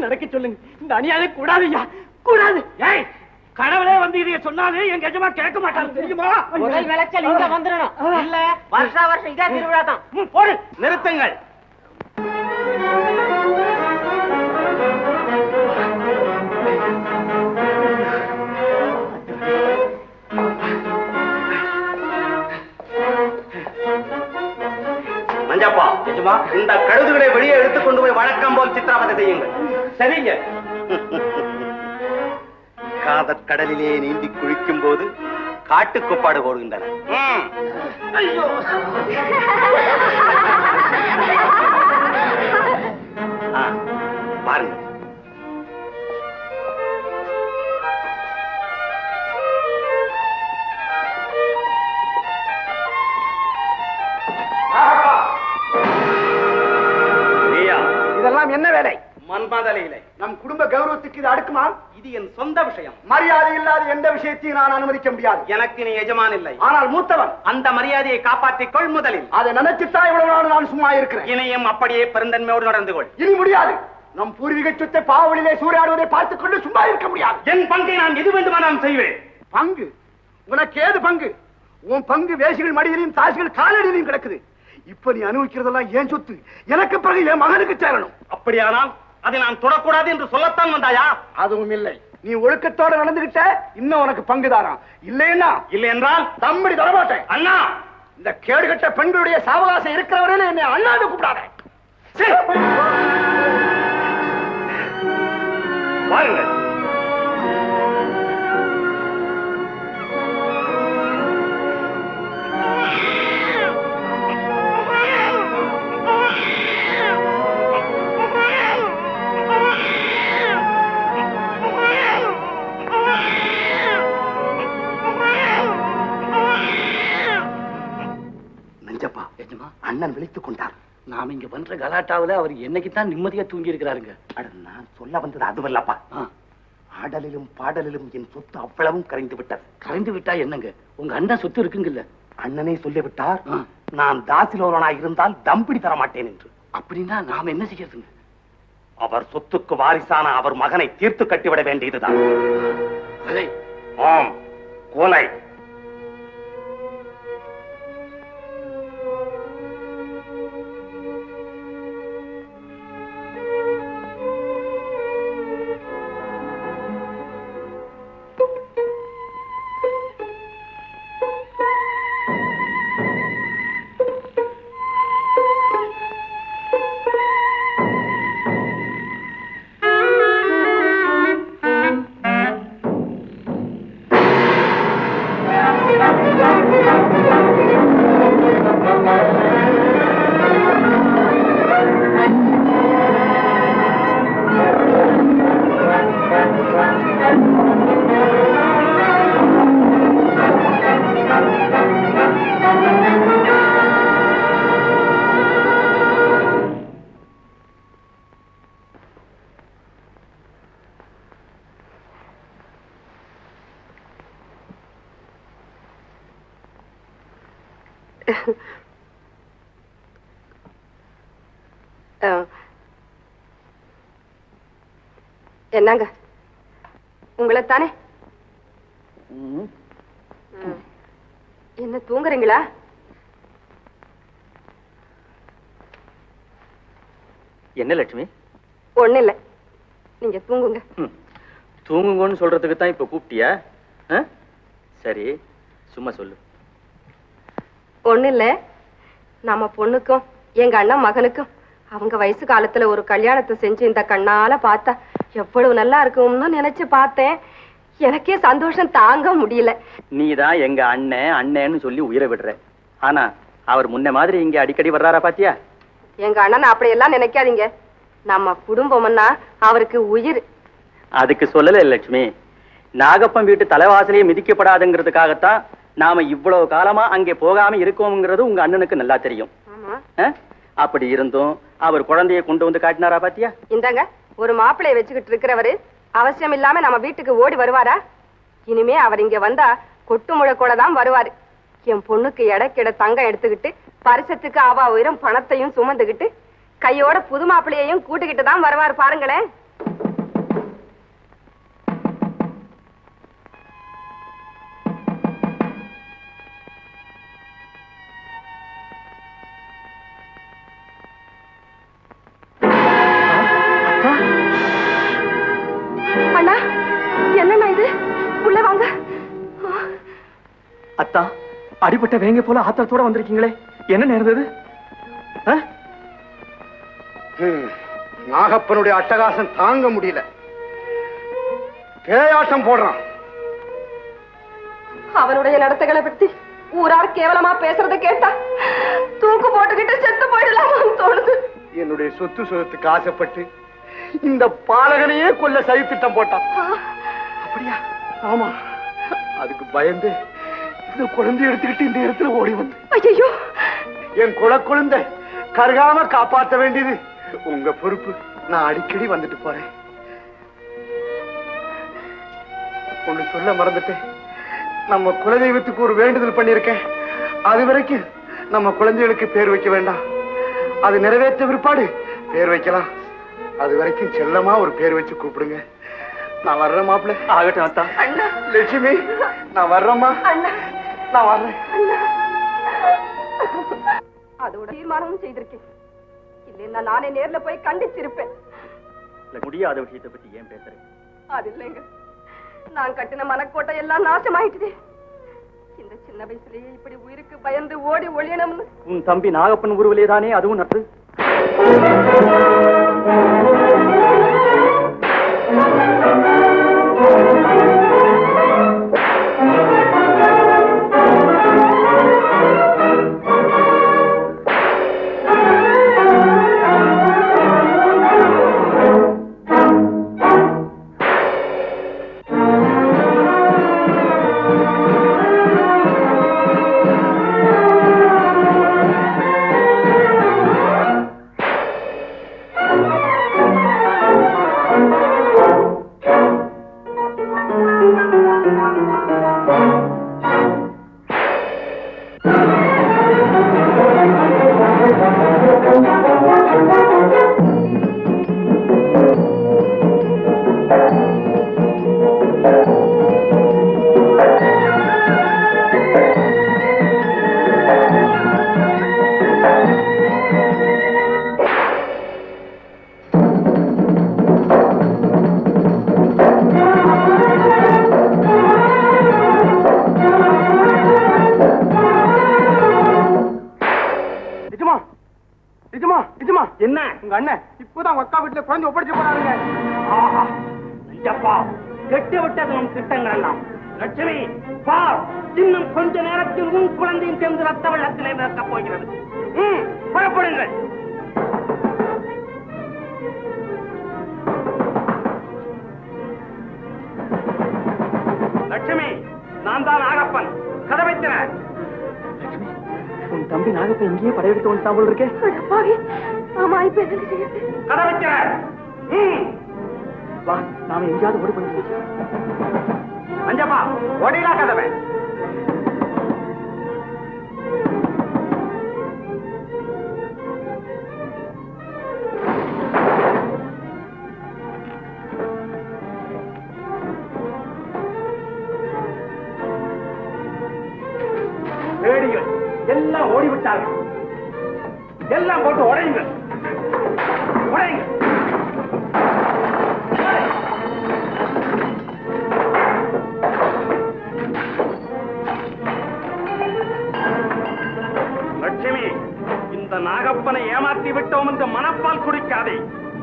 நடக்க சொல்லுங்க. இந்த அநியாயம் கூடாதுயா, கூடாது. ஏய், கடவுளே வந்து இதைய சொன்னாலே எங்க எஜமா கேட்க மாட்டாங்க தெரியுமா? முதல் விளைச்சல் இங்க வந்துடணும். இல்ல வருஷா வருஷம் இதே திருவிழா தான். போடு. நிறுத்துங்கள். மஞ்சப்பா, எஜமா, இந்த கழுதுகளை வெளியே எடுத்துக் கொண்டு போய் வழக்கம் போல் சித்திரவதை செய்யுங்கள். சரிங்க. காதற் கடலிலே நீந்தி குளிக்கும் போது காட்டுக்கொப்பாடு போடுகின்றன. ஐயோ, பாருங்க. இதெல்லாம் என்ன வேலை? மன்மதலையிலே நம் குடும்ப கௌரவத்துக்கு இது அடுக்குமா? இது என் சொந்த விஷயம். மரியாதை இல்லாத எந்த விஷயத்தையும் நான் அனுமதிக்க முடியாது. எனக்கு நீ எஜமான் இல்லை, ஆனால் மூத்தவன். அந்த மரியாதையை காப்பாற்றிக் கொள் முதலில். அதை நினைச்சுத்தான் இவ்வளவு நாள் நான் சும்மா இருக்கிறேன். இணையும் அப்படியே பெருந்தன்மையோடு நடந்து கொள். இனி முடியாது. நம் பூர்வீக சொத்தை பாவலிலே சூறையாடுவதை பார்த்துக் கொண்டு சும்மா இருக்க முடியாது. என் பங்கை நான் எது வேண்டுமானாலும் செய்வேன். பங்கு? உனக்கு ஏது பங்கு? உன் பங்கு வேசிகள் மடியிலையும் தாசிகள் காலடியிலையும் கிடக்குது. இப்ப நீ அனுபவிக்கிறதெல்லாம் ஏன் சொத்து, எனக்கு பிறகு என் மகனுக்கு சேரணும். அப்படியானால் அதை நான் தொடக்கூடாது என்று சொல்லத்தான் வந்தாயா? அதுவும் இல்லை. நீ ஒழுக்கத்தோட நடந்துகிட்ட இன்னும் உனக்கு பங்குதாராம். இல்லைன்னா இல்லை என்றால் தம்படி தரமாட்டேன். அண்ணா, இந்த கேடுகட்ட பெண்களுடைய சாவகாசம் இருக்கிறவரையில என்னை அண்ணாந்து கூப்பிடாத. வாருங்கள். அண்ணன் விழித்துக் கொண்டார். நாம இங்க பண்ற கலாட்டாவில அவர் என்னைக்குத்தான் நிம்மதியா தூங்கி இருக்கிறாருங்க. நான் சொல்ல வந்தது அதுவல்லப்பா. ஆடலிலும் பாடலிலும் என் சொத்து அவ்வளவும் கரைந்து விட்டது. கரைந்து விட்டா என்னங்க, உங்க அண்ணன் சொத்து இருக்குங்கல்ல. அண்ணனே சொல்லிவிட்டார், நான் தாசிலோரனாய் இருந்தால் தம்பிடி தர மாட்டேன் என்று. அப்படின்னா நாம என்ன செய்யறதுங்க? அவர் சொத்துக்கு வாரிசான அவர் மகனை தீர்த்து கட்டிவிட வேண்டியதுதான். ஆம், கொலை. என்னங்க, உங்களைத்தானே? என்ன தூங்குறீங்களா? என்ன லட்சுமி? ஒண்ணு இல்ல, நீங்க தூங்குங்க. தூங்குங்கன்னு சொல்றதுக்கு தான் இப்ப கூப்பிட்டியா? சரி, சும்மா சொல்லு. ஒண்ணு இல்ல, நம்ம பொண்ணுக்கும் எங்க அண்ணன் மகனுக்கும் அவங்க வயசு காலத்துல ஒரு கல்யாணத்தை செஞ்சு இந்த கண்ணால பார்த்தா எவ்வளவு நல்லா இருக்கும்னு நினைச்சு பார்த்தேன். எனக்கே சந்தோஷம் தாங்க முடியல. நீதான் எங்க அண்ணன் அண்ணன்னு சொல்லி உயிரை விடுற. ஆனா அவர் முன்ன மாதிரி இங்க அடிக்கடி வர்றாரா பாத்தியா? எங்க அண்ணன் அப்படி எல்லாம் நினைக்காதீங்க. நம்ம குடும்பம்னா அவருக்கு உயிர். அதுக்கு சொல்லல லட்சுமி, நாகப்பன் வீட்டு தலைவாசலையே மிதிக்கப்படாதுங்கிறதுக்காகத்தான் நாம இவ்வளவு காலமா அங்கே போகாம இருக்கோம்ங்கிறது உங்க அண்ணனுக்கு நல்லா தெரியும். அப்படி இருந்தும் அவர் குழந்தைய கொண்டு வந்து காட்டினாரா பாத்தியா? இந்தாங்க, ஒரு மாப்பிளைய வச்சுக்கிட்டு இருக்கிறவரு அவசியம் இல்லாம நம்ம வீட்டுக்கு ஓடி வருவாரா? இனிமே அவர் இங்க வந்தா கொட்டு முழக்கோட தான் வருவாரு. என் பொண்ணுக்கு எடைக்கிட தங்கம் எடுத்துக்கிட்டு பரிசத்துக்கு அவ உயரம் பணத்தையும் சுமந்துகிட்டு கையோட புது மாப்பிள்ளையையும் கூட்டுக்கிட்டு தான் வருவாரு. பாருங்களேன். அடிபட்ட வேங்க போல ஆத்திரத்தோட வந்திருக்கீங்களே, என்ன நேர்ந்தது? நாகப்பனுடைய அட்டகாசம் தாங்க முடியல, பேயாட்டம் போடுறான். அவனுடைய நடத்தைகளை பத்தி ஊரார் கேவலமா பேசுறத கேட்டா தூக்கு போட்டுக்கிட்டு செத்து போயிடலாமான்னு தோணுது. என்னுடைய சொத்து சுகத்துக்கு ஆசைப்பட்டு இந்த பாலகனையே கொல்ல சதித்திட்டம் போட்டான். அப்படியா? ஆமா. அதுக்கு பயந்து இந்த குழந்தை எடுத்துக்கிட்டு இந்த இடத்துல ஓடி வந்து, ஐயோ, என் குழந்தை கருகாம காப்பாற்ற வேண்டியது உங்க பொறுப்பு. நான் அடிக்கடி வந்துட்டு போறேன். ஒண்ணு சொல்ல மறந்துட்டேன், நம்ம குலதெய்வத்துக்கு ஒரு வேண்டுதல் பண்ணிருக்கேன். அது வரைக்கும் நம்ம குழந்தைகளுக்கு பேர் வைக்க வேண்டாம், அது நிறைவேற்ற பிற்பாடு பேர் வைக்கலாம். அது வரைக்கும் செல்லமா ஒரு பேர் வச்சு கூப்பிடுங்க. நான் வர்றேன் மாப்பிள்ள. ஆகட்டும் அத்தா. லட்சுமி, நான் வர்றேம்மா. நான் வர்றேன். அதோட தீர்மானமும் செய்திருக்கேன். இல்லைன்னா நானே நேர்ல போய் கண்டிச்சிருப்பேன். முடியாத விஷயத்தை பத்தி ஏன் பேசுறேன்? அது இல்லைங்க, நான் கட்டின மனக்கோட்டை எல்லாம் நாசமாயிட்டுதே. இந்த சின்ன வயசுலயே இப்படி உயிருக்கு பயந்து ஓடி ஒளியணும்னு. உன் தம்பி நாகப்பன் உருவிலேதானே அதுவும் நட்டு. என்ன உங்க அண்ணன் இப்பதான் அக்கா வீட்டுல குழந்தை ஒப்படைச்சு போறாங்க. கெட்டு விட்டது நம் திட்டங்கள் எல்லாம். லட்சுமி, பார், இன்னும் கொஞ்ச நேரத்தில் உன் குழந்தையும் சேர்ந்து ரத்த வெள்ளத்திலே மிதக்கப் போகிறது. புறப்படுங்கள். லட்சுமி, நான் தான் நாகப்பன். கதவை திற. உன் தம்பி நாகப்பன் இங்கேயே படையெடுத்து வந்துட்டான் போல இருக்கே. ஆமா, இப்ப என்ன செய்யுது? கதவை திற. வா, நாம எங்கேயாவது ஓடி போயிடுச்சு. அஞ்சப்பா, ஓடிலா கதவை. தேடிகள் எல்லாம் ஓடிவிட்டார்கள். எல்லாம் போட்டு உடையுங்கள். உடையுங்கள். லட்சுமி, இந்த நாகப்பனை ஏமாற்றி விட்டோம் என்று மனப்பால் குடிக்காதே.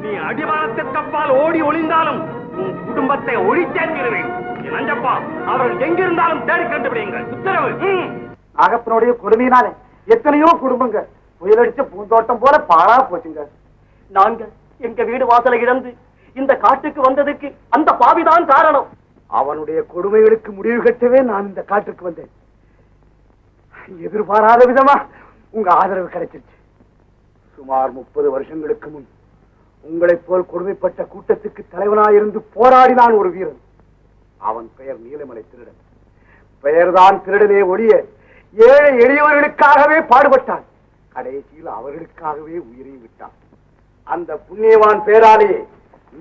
நீ அடிவாரத்திற்கப்பால் ஓடி ஒளிந்தாலும் உன் குடும்பத்தை ஒழிச்சேர்க்கிறேன். நஞ்சப்பா, அவர்கள் எங்கிருந்தாலும் தேடி கண்டுபிடிங்கள். உத்தரவு. நாகப்பனுடைய கொடுமையினாலே எத்தனையோ குடும்பங்க புயலடிச்ச பூந்தோட்டம் போல பாழா போச்சுங்க. நாங்க எங்க வீடு வாசலை இழந்து இந்த காட்டுக்கு வந்ததுக்கு அந்த பாவிதான் காரணம். அவனுடைய கொடுமைகளுக்கு முடிவு கட்டவே நான் இந்த காட்டுக்கு வந்தேன். எதிர்பாராத விதமா உங்க ஆதரவு கிடைச்சிருச்சு. சுமார் 30 வருஷங்களுக்கு முன் உங்களைப் போல் கொடுமைப்பட்ட கூட்டத்துக்கு தலைவனாயிருந்து போராடினான் ஒரு வீரன். அவன் பெயர் நீலமலை திருடன். பெயர்தான் திருடனே ஒழிய ஏழை எளியவர்களுக்காகவே பாடுபட்டான். கடைசியில் அவர்களுக்காகவே உயிரையும் விட்டான். அந்த புண்ணியவான் பேராலே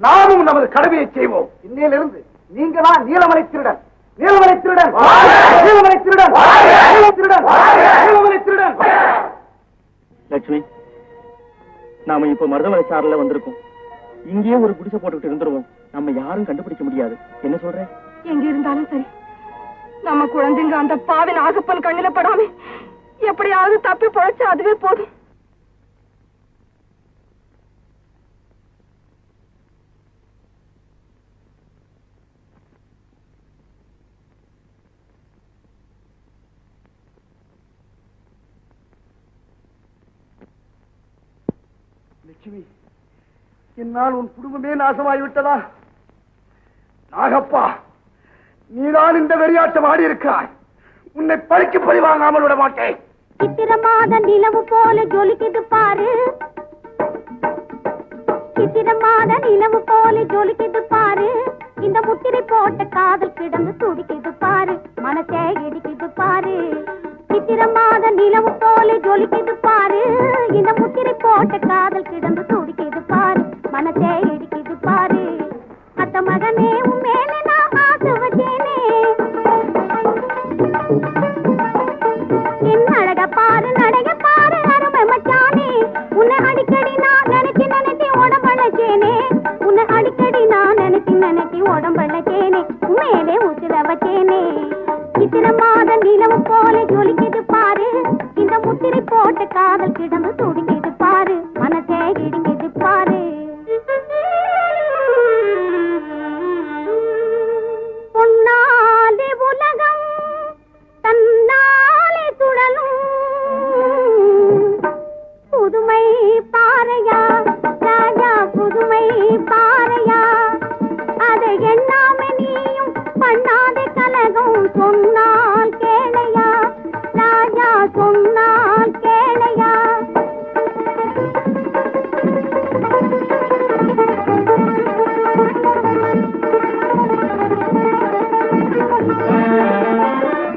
நாமும் நமது கடமையை செய்வோம். இன்னையிலிருந்து நீங்க தான் நீலமலை திருடன். நீலமலை திருடன், நீலமலை திருடன், திருடன், நீலமலை திருடன். லட்சுமி, நாம இப்ப மருதமலை சாரல வந்திருக்கோம். இங்கேயே ஒரு குடிசை போட்டுக்கிட்டு இருந்துருவோம். நம்ம யாரும் கண்டுபிடிக்க முடியாது. என்ன சொல்ற? எங்க இருந்தாலும் சரி, நம்ம குழந்தைங்க அந்த பாவி நாகப்பன் கண்ணில படாம எப்படியாவது தப்பி பொழைச்சா அதுவே போதும். லட்சுமி, என்னால் உன் குடும்பமே நாசமாகிவிட்டதா? நாகப்பா, நீதான் இந்த வெறியாட்டம் ஆடி இருக்கிறாய். உன்னை பழிக்கு பழி வாங்காமல் விட மாட்டேன். சித்திரமாத நிலவு போல ஜொலிக்குது பாரு, சித்திரமாத நிலவு போல ஜொலிக்குது பாரு, இந்த முத்திரை போட்ட காதல் கிடந்து துடிக்குது பாரு, மனசே இடிக்குது பாரு. சித்திரமாத நிலவு போல ஜொலிக்குது பாரு, இந்த முத்திரை போட்ட காதல் கிடந்து துடிக்குது பாரு, மனசே இடிக்குது பாரு. அத்த மகனே உன் மேல நான் ஆசை வச்சேனே, என் அழக பாரு நடைய பாரு அருமை மச்சானே, உன்னை அடிக்கடி நான் நினைச்சு நினைச்சு உடம்பழச்சேனே, உன்னை அடிக்கடி நான் நினைச்சு நினைச்சு உடம்பழச்சேனே, மேலே உசுர வச்சேனே. சித்திரமாத நிலவு போல ஜொலிக்குது பாரு, இந்த முத்திரை போட்ட காதல் கிடந்து துடிக்குது பாரு, மனசே இடிக்குது பாரு. பொன்னாலே உலகம் தன்னாலே சுழலும், புதுமை பாறையா ராஜா புதுமை பாறையா, அதை எண்ணாம நீயும் பண்ணாத கலகம் சொன்னால் கேளையா ராஜா சொன்னால் கேளையா.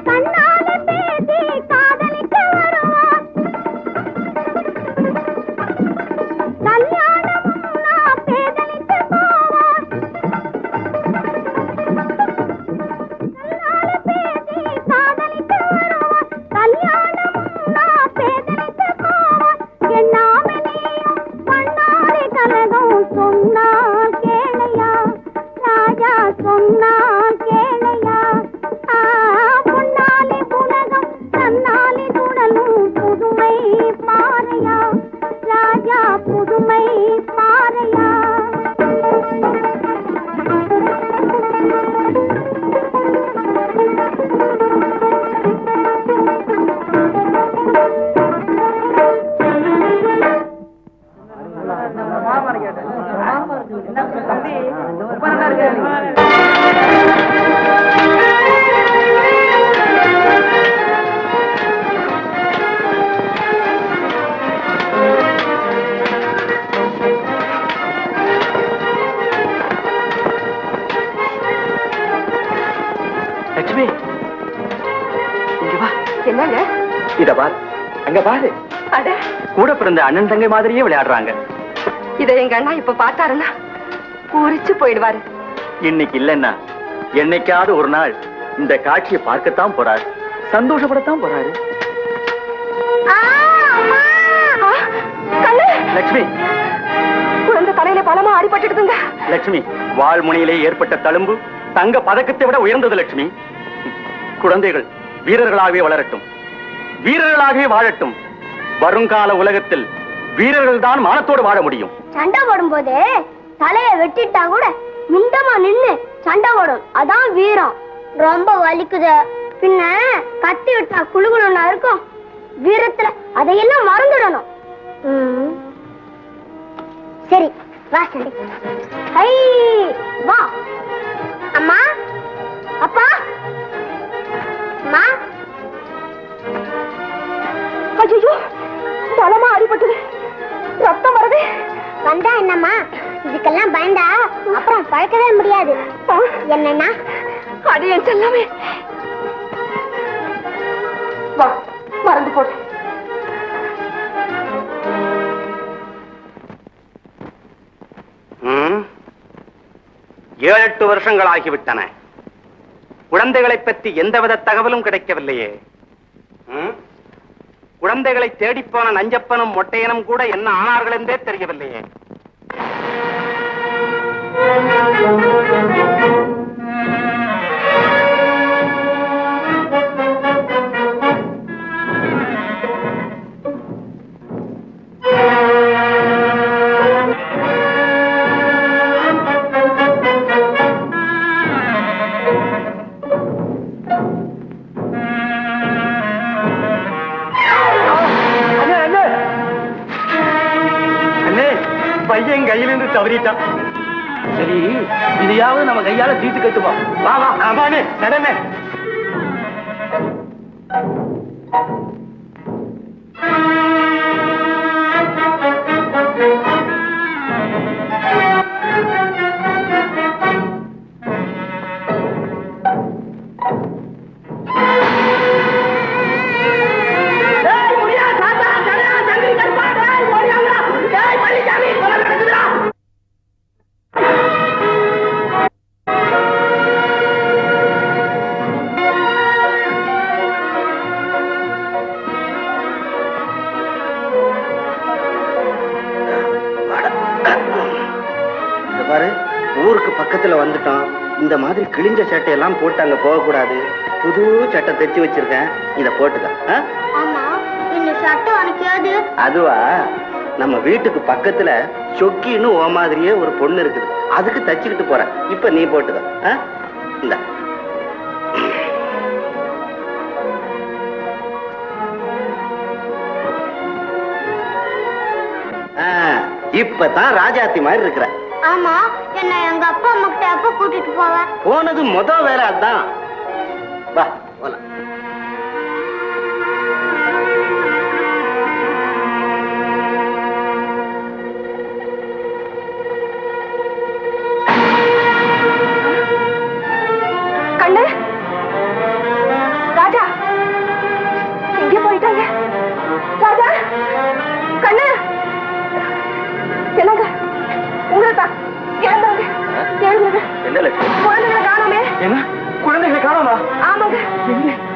கண்ணால பேசி காதலிக்க வருவான், கல்யாணமும் நான் பேதலிக்க போவான். கண்ணால பேசி காதலிக்க வருவான், கல்யாணமும் நான் பேதலிக்க போவான். எண்ணாம நீயும் பண்ணாதே கலகம் சொன்னால் கேளையா ராஜா சொன்னால் கேளையா. பொன்னாலே உலகம் தன்னாலே சுழலும், புதுமை பாறையா ராஜா புதுமை பாறையா. லட்சுமி, இங்க வா. என்னங்க? இத பாரு, அங்க பாரு, அட, கூட பிறந்த அண்ணன் தங்கை மாதிரியே விளையாடுறாங்க. இதை எங்க அண்ணா இப்ப பார்த்தாருன்னா பூரிச்சு போயிடுவாரு. இன்னைக்கு இல்லன்னா என்னைக்காவது ஒரு நாள் இந்த காட்சியை பார்க்கத்தான் போறாரு, சந்தோஷப்படத்தான் போறாரு. லட்சுமி, குழந்தை தலையில பலமா அடிபட்டுடுதுங்க. லட்சுமி, வாழ்முனையிலே ஏற்பட்ட தழும்பு தங்க பதக்கத்தை விட உயர்ந்தது. லட்சுமி, குழந்தைகள் வீரர்களாகவே வளரட்டும், வீரர்களாகவே வாழட்டும். வருங்கால உலகத்தில் வீரர்கள் தான் மானத்தோடு வாழ முடியும். சண்டை போடும் போது தலைய வெட்டிட்டா கூட மிண்டமா நின்னு சண்டை போடும், அதான் வீரம். ரொம்ப வலிக்குது, பின்ன கத்தி விட்டா குழுகுணும்னா இருக்கும். வீரத்துல அதையெல்லாம் மறந்துடணும். சரி வா சண்டை. ஹை வா. அம்மா, அப்பா, அம்மா. ஐயோ, பலமா அடிபட்டது, ரத்தம் வருது. வந்தா என்னம்மா, இதுக்கெல்லாம் பயந்தா அப்புறம் பழக்கவே முடியாது. என்னன்னா அடி என் செல்லமே, வா மறந்து போடு. 7-8 வருஷங்கள் ஆகிவிட்டன. குழந்தைகளை பற்றி எந்தவித தகவலும் கிடைக்கவில்லையே. குழந்தைகளை தேடிப்போன நஞ்சப்பனும் மொட்டையனும் கூட என்ன ஆனார்கள் என்றே தெரியவில்லையே. பையன் கையிலிருந்து தவறிட்டான். சரி, இதையாவது நம்ம கையால தீட்டு கட்டுவோம். வா வா. ஆமாண்ணே, நடனே. பாரு, ஊருக்கு பக்கத்துல வந்துட்டோம். இந்த மாதிரி கிழிஞ்ச சட்டையெல்லாம் போட்டு அங்க போக கூடாது. புது சட்டை தைச்சு வச்சிருக்கேன், இத போட்டுக்க. ஆமா, இந்த சட்டை உனக்கு ஏது? அதுவா, நம்ம வீட்டுக்கு பக்கத்துல சொக்கின்னு ஓ மாதிரியே ஒரு பொண்ணு இருக்குது, அதுக்கு தச்சுக்கிட்டு போறேன். இப்ப நீ போட்டுக்க. இந்த இப்பதான் ராஜாத்தி மாதிரி இருக்கிற. ஆமா, என்ன எங்க அப்பா அம்மா கிட்ட எப்ப கூட்டிட்டு போவ? போனது முத வேலை அதான். வா போலாம். கண்ணு, ராஜா எங்க போயிட்டாங்க? ராஜா, கண்ணு, என்னங்க உங்களை தான் இறந்தாங்க. எழுதுங்க. என்ன லட்சுமி? குழந்தைகளை காணோமே. என்ன குழந்தைகளை காணோமா? ஆமாங்க.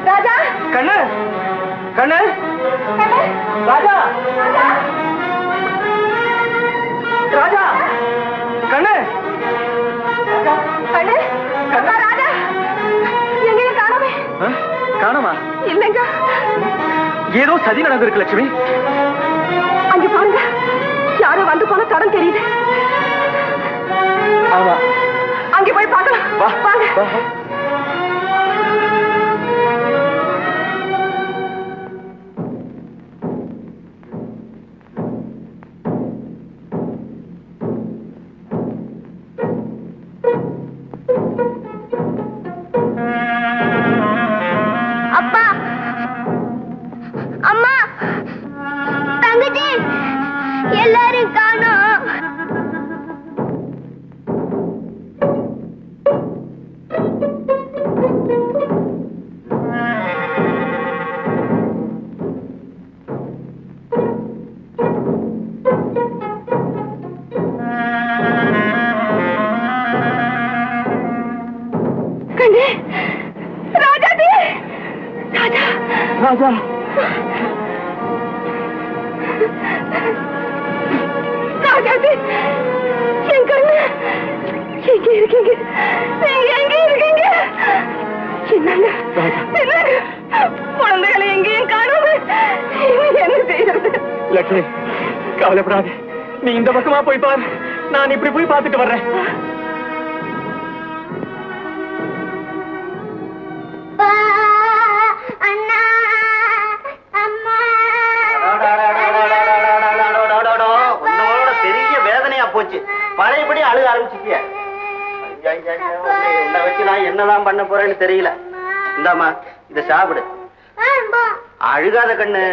ராஜா, கண்ணு, கண்ணு, கண்ணு, ராஜா, ராஜா, ராஜா, கண்ணு, கண்ணு, அக்கா, ராஜா எங்கேயும் காணோமே. காணோமா? இல்லைங்க. ஏதோ சதி நடந்திருக்கு லட்சுமி. அங்க பாருங்க, யாரோ வந்து போன தடம் தெரியுது. ஆமா, அங்க போய் பார்க்கலாம். வா வாங்க. வா. அப்பா, அம்மா, தங்கச்சி எல்லாரும் காணோம். கண்ணு, ராஜாதி, ராஜா, ராஜா, ராஜாதி, என் கண்ணு எங்க இருக்கீங்க? நீங்க எங்க இருக்கீங்க? என்னங்க என்னங்க, குழந்தைகளை எங்கேயும் காணோம். என்ன செய்யறது? லட்சுமி கவலைப்படாது, நீ இந்த பக்கமா போய் பாரு, நான் இப்படி போய் பார்த்துட்டு வர்றேன். அண்ணா, அம்மா, உன்னோட பெரிய வேதனையா போச்சு. பழையபடி அழுக ஆரம்பிச்சிட்டிய. உன்னை வச்சு நான் என்னதான் பண்ண போறேன்னு தெரியல. இந்தாமா, இத சாப்பிடு. அழுகாத கண்ணு.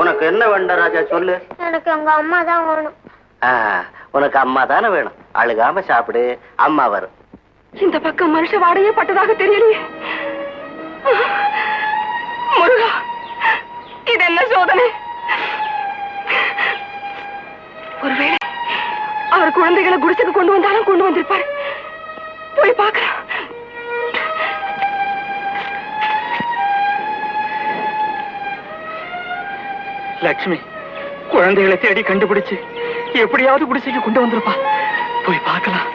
உனக்கு என்ன வேண்டாம் ராஜா, சொல்லு. எனக்கு எங்க அம்மா தான் வேணும். உனக்கு அம்மா தானே வேணும். அழுகாம சாப்பிடு, அம்மா வரும். இந்த பக்கம் மனுஷ வாடையே பட்டதாக தெரியலையே. முருகா, இது என்ன சோதனை? ஒருவேளை அவர் குழந்தைகளை குடிசைக்கு கொண்டு வந்தாலும் கொண்டு வந்திருப்பாரு. போய் பார்க்கலாம். லட்சுமி குழந்தைகளை தேடி கண்டுபிடிச்சு எப்படியாவது குடிசைக்கு கொண்டு வந்திருப்பா. போய் பார்க்கலாம்.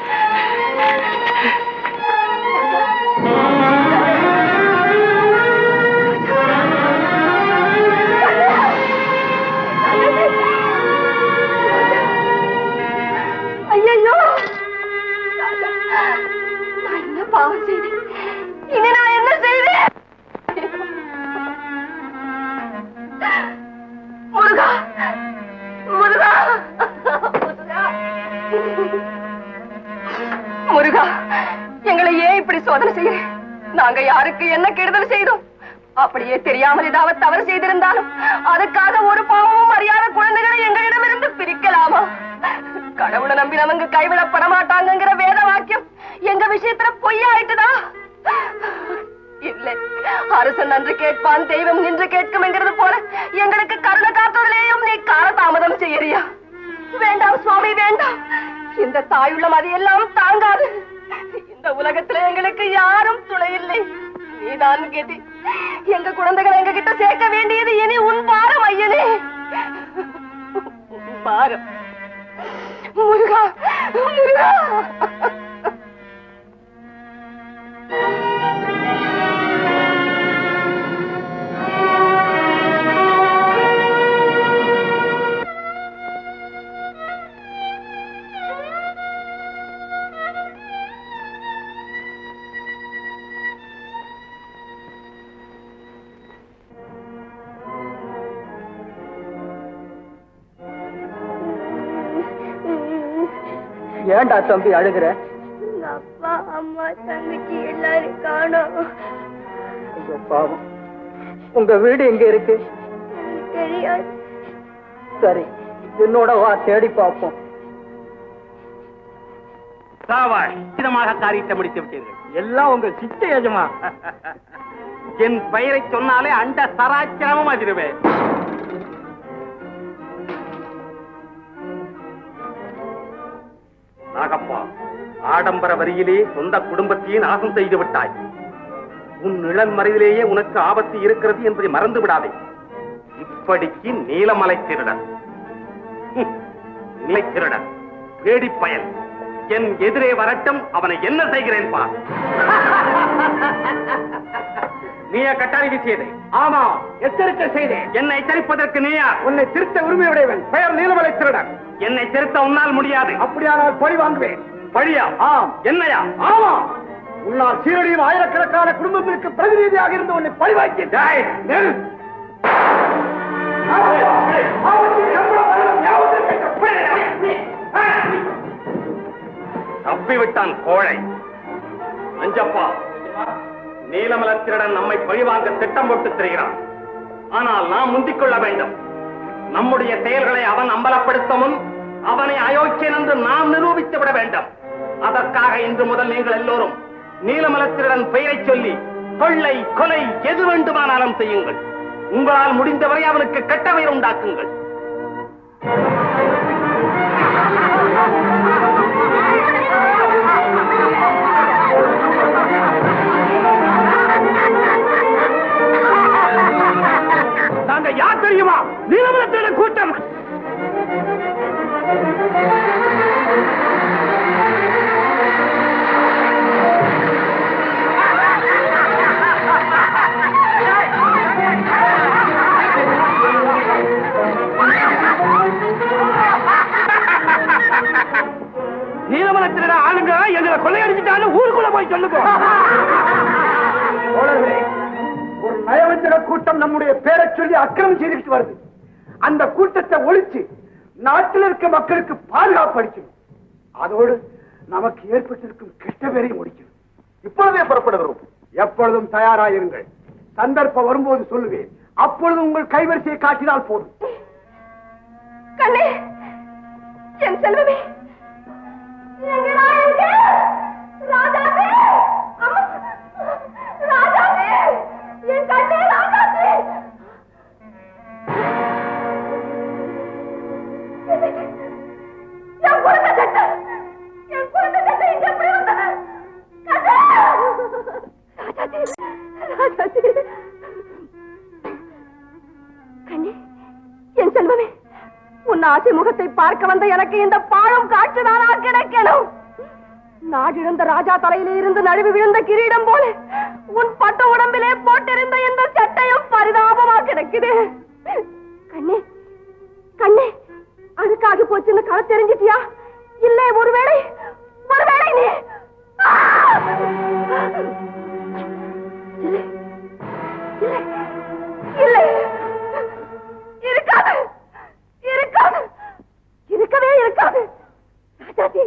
ஐயோ, நான் என்ன பாவம் செய்தேன்? இனி நான் என்ன செய்வேன்? முருகா, முருகா, முருகா. முருகா, எங்களை ஏன் இப்படி சோதனை செய்யறேன்? நாங்க யாருக்கு என்ன கெடுதல் செய்தோம்? அப்படியே தெரியாமல் ஏதாவது தவறு செய்திருந்தாலும் அதுக்காக ஒரு பாவமும் அறியாத குழந்தைகளை எங்களிடமிருந்து பிரிக்கலாமா? கடவுளை நம்பி நமக்கு கைவிடப்பட மாட்டாங்கிற வேத வாக்கியம் எங்க விஷயத்துல பொய்யாயிட்டுதா? இல்லை, அரசன் நன்று கேட்பான், தெய்வம் நின்று கேட்கும் என்கிறது போல எங்களுக்கு கருணை காட்டுவதிலேயும் நீ காலதாமதம் செய்யறியா? வேண்டாம் சுவாமி, வேண்டாம். இந்த தாயுள்ளம் அதையெல்லாம் தாங்காது. இந்த உலகத்துல எங்களுக்கு யாரும் துணை இல்லை. நீதான் கதி. எங்க குழந்தைகளை எங்க கிட்ட சேர்க்க வேண்டியது இனி உன் பாரம் ஐயனே, உன் பாரம். முருகா, முருகா. ஏண்டா தம்பி அழுகிற? அப்பா அம்மா தங்கச்சி எல்லாரும் காணோம். பாவம், உங்க வீடு எங்க இருக்கு? தெரியாது. சரி, என்னோட வா, தேடி பார்ப்போம். காரியத்தை முடித்து விட்டீர்கள். எல்லாம் உங்க சித்த எஜமா. என் பெயரை சொன்னாலே அண்ட சராச்சரமும் அதிருவேன். நாகப்பா, ஆடம்பர வரியிலே சொந்த குடும்பத்தையே நாசம் செய்து விட்டாய். உன் நிழல் மறைவிலேயே உனக்கு ஆபத்து இருக்கிறது என்பதை மறந்து விடாதே. இப்படிக்கு நீலமலை திருடன், நிலை திருடன், பேடி பயல் என் எதிரே வரட்டும், அவனை என்ன செய்கிறேன் பார். நீயா கட்டாரி வீசியது? ஆமா, எச்சரிக்கை செய்தேன். என்னை எச்சரிப்பதற்கு நீயா? உன்னை திருத்த உரிமையுடையவன், பெயர் நீலமலை திருடன். என்னை திருத்த உன்னால் முடியாது. அப்படியானால் பழி வாங்குவேன். பழியா? ஆம். என்னையா? ஆமா, உன்னால் சீரடியும் ஆயிரக்கணக்கான குடும்பத்திற்கு பிரதிநிதியாக இருந்து உன்னை பழி வாங்கினேன். தப்பிவிட்டான் கோழை. அஞ்சப்பா, நீலமலர் திருடன் நம்மை பழிவாங்க திட்டம் போட்டு திரிகிறான். ஆனால் நாம் முந்திக் கொள்ள வேண்டும். நம்முடைய செயல்களை அவன் அம்பலப்படுத்த முன் அவனை அயோக்கியன் என்று நாம் நிரூபித்து விட வேண்டும். அதற்காக இன்று முதல் நீங்கள் எல்லோரும் நீலமலர் திருடன் பெயரை சொல்லி கொள்ளை, கொலை எது வேண்டுமானாலும் செய்யுங்கள். உங்களால் முடிந்தவரை அவனுக்கு கெட்ட பெயர் உண்டாக்குங்கள். நாங்க யார் தெரியுமா? நீலமலர் திருடன் கூட்டம். நீலமலர் திருடன் ஆளுங்க எங்களை கொள்ளையடிச்சுட்டாலும் ஊருக்குள்ள போய் சொல்லுங்க. ஒரு நயவஞ்சக கூட்டம் நம்முடைய பேரை சொல்லி அக்கிரமம் செய்துட்டு வருது. அந்த கூட்டத்தை ஒழிச்சு நாட்டில் இருக்க மக்களுக்கு பாதுகாப்பு அளிக்கணும். அதோடு நமக்கு ஏற்பட்டிருக்கும் கெட்ட பேரையும் முடிக்கணும். இப்பொழுதே புறப்படுகிறோம். எப்பொழுதும் தயாராயிருங்கள். சந்தர்ப்பம் வரும்போது சொல்லுவேன். அப்பொழுது உங்கள் கைவரிசையை காட்டினால் போதும். கண்ணே, என் செல்வமே, எங்கடா இருக்க? ராஜாவே, அம்மா, ராஜாவே, என் கண்ணே, ராஜாவே. என் குழந்தை சட்டை, என் குழந்தை சட்டை இங்க எப்படி வந்த? கண்ணே, ராஜாவே, ராஜாவே. கண்ணே, என் செல்வமே, உன் ஆசை முகத்தை பார்க்க வந்த எனக்கு இந்த பாழும் காற்றுதானா கிடைக்கணும்? நாடிழந்த ராஜா தலையிலே இருந்து நழுவி விழுந்த கிரீடம் போல உன் பட்ட உடம்பிலே போட்டிருந்த இந்த சட்டையும் பரிதாபமா கிடக்குது. கண்ணே, கண்ணே, அதுக்காகி போச்சுன்னு களை தெரிஞ்சிட்டியா? இல்லை, ஒருவேளை நீ இல்லை, இருக்காது, இருக்காது, இருக்கவே இருக்காது. ராஜாஜி,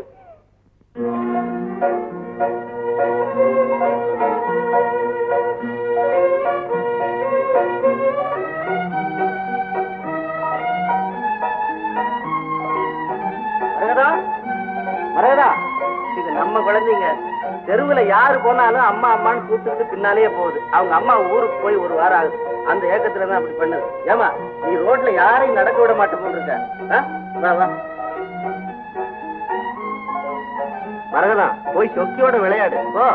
மரகதா, இது நம்ம குழந்தைங்க. தெருவுல யாரு போனாலும் அம்மா அம்மான்னு கூப்பிட்டு பின்னாலேயே போகுது. அவங்க அம்மா ஊருக்கு போய் ஒரு வாரம் ஆகுது. அந்த ஏக்கத்துல தான் அப்படி பண்ணுது. ஏமா, நீ ரோட்ல யாரையும் நடக்க விட மாட்டே போட்டிருக்க. வா வா மரகதா, போய் சொக்கியோட விளையாடு. போ.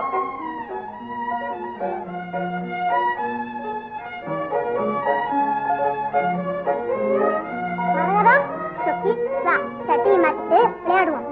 சட்டியை மாத்திட்டு விளையாடுவோம்.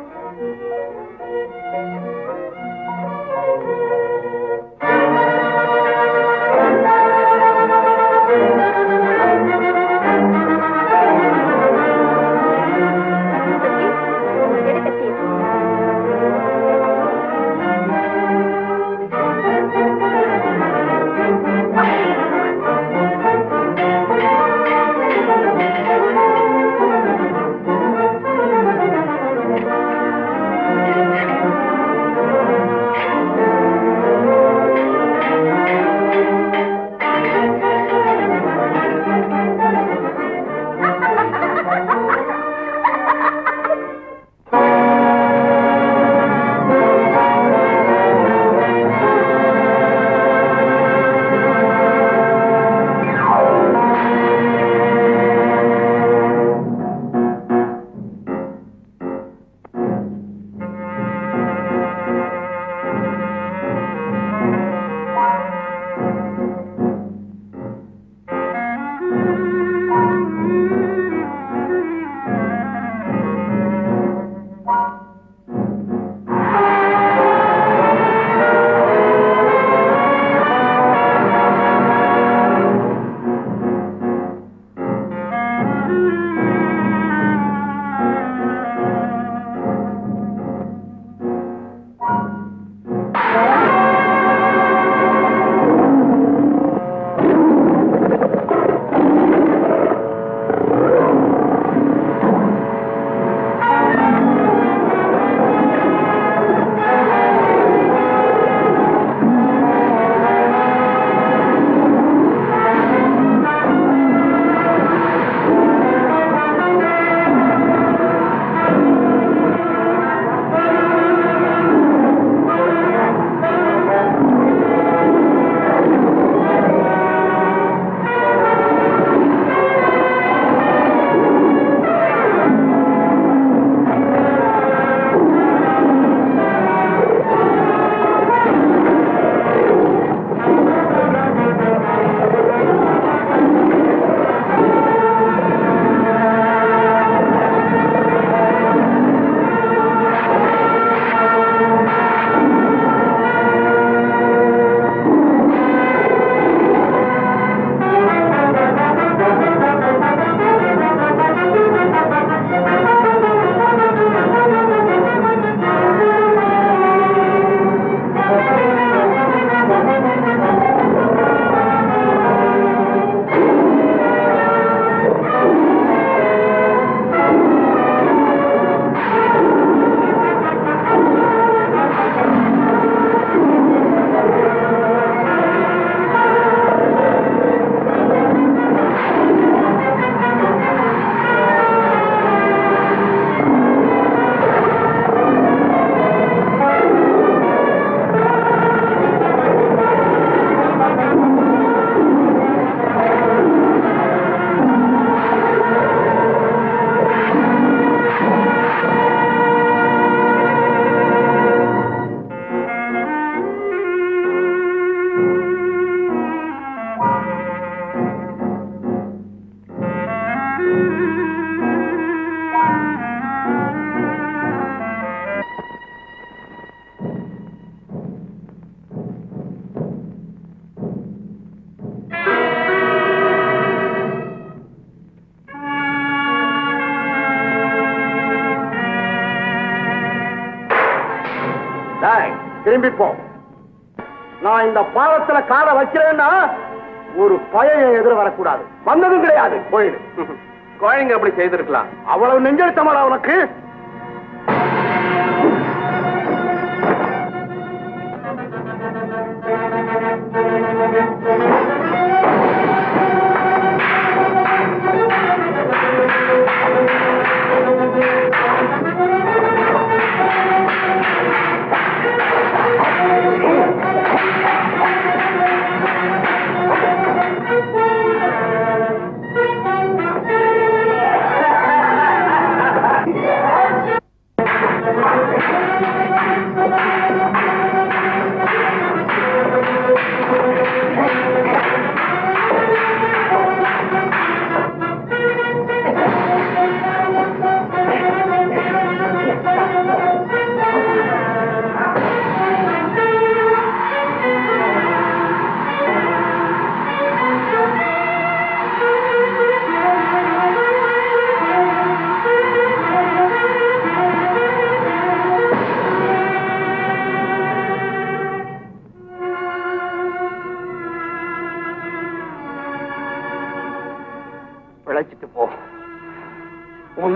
திரும்பிப்போ. நான் இந்த பாலத்துல காலை வைக்கிறேன்னா ஒரு பையன் எதிர வரக்கூடாது. வந்ததும் கிடையாது. போயிடு. கோழைங்க அப்படி செய்திருக்கலாம். அவ்வளவு நெஞ்செழுத்தமாடா உனக்கு?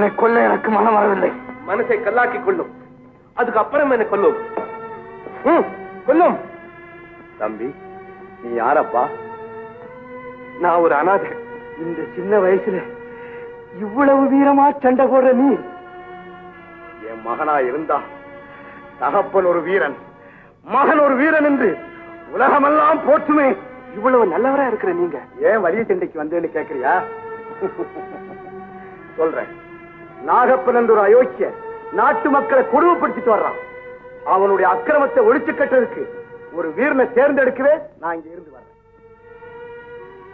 உன்னை கொல்ல எனக்கு மனம் வரவில்லை. மனசை கல்லாக்கி கொள்ளும், அதுக்கப்புறம் என்ன கொல்லும். கொல்லும். தம்பி, நீ யாரப்பா? நான் ஒரு அனாதை. இந்த சின்ன வயசுல இவ்வளவு வீரமா சண்டை போடுற நீ என் மகனா இருந்தா, தகப்பன் ஒரு வீரன், மகன் ஒரு வீரன் என்று உலகமெல்லாம் போற்றுமே. இவ்வளவு நல்லவரா இருக்கிற நீங்க ஏன் வலிய சண்டைக்கு வந்தேன்னு கேக்குறியா? சொல்றேன். நாகப்பன் என்ற ஒரு அயோக்கிய நாட்டு மக்களை கொடுமைப்படுத்திட்டு வர்றான். அவனுடைய அக்கிரமத்தை ஒழிச்சு கட்டுறதுக்கு ஒரு வீரனை தேர்ந்தெடுக்கவே நான் இங்க இருந்து வர்றேன்.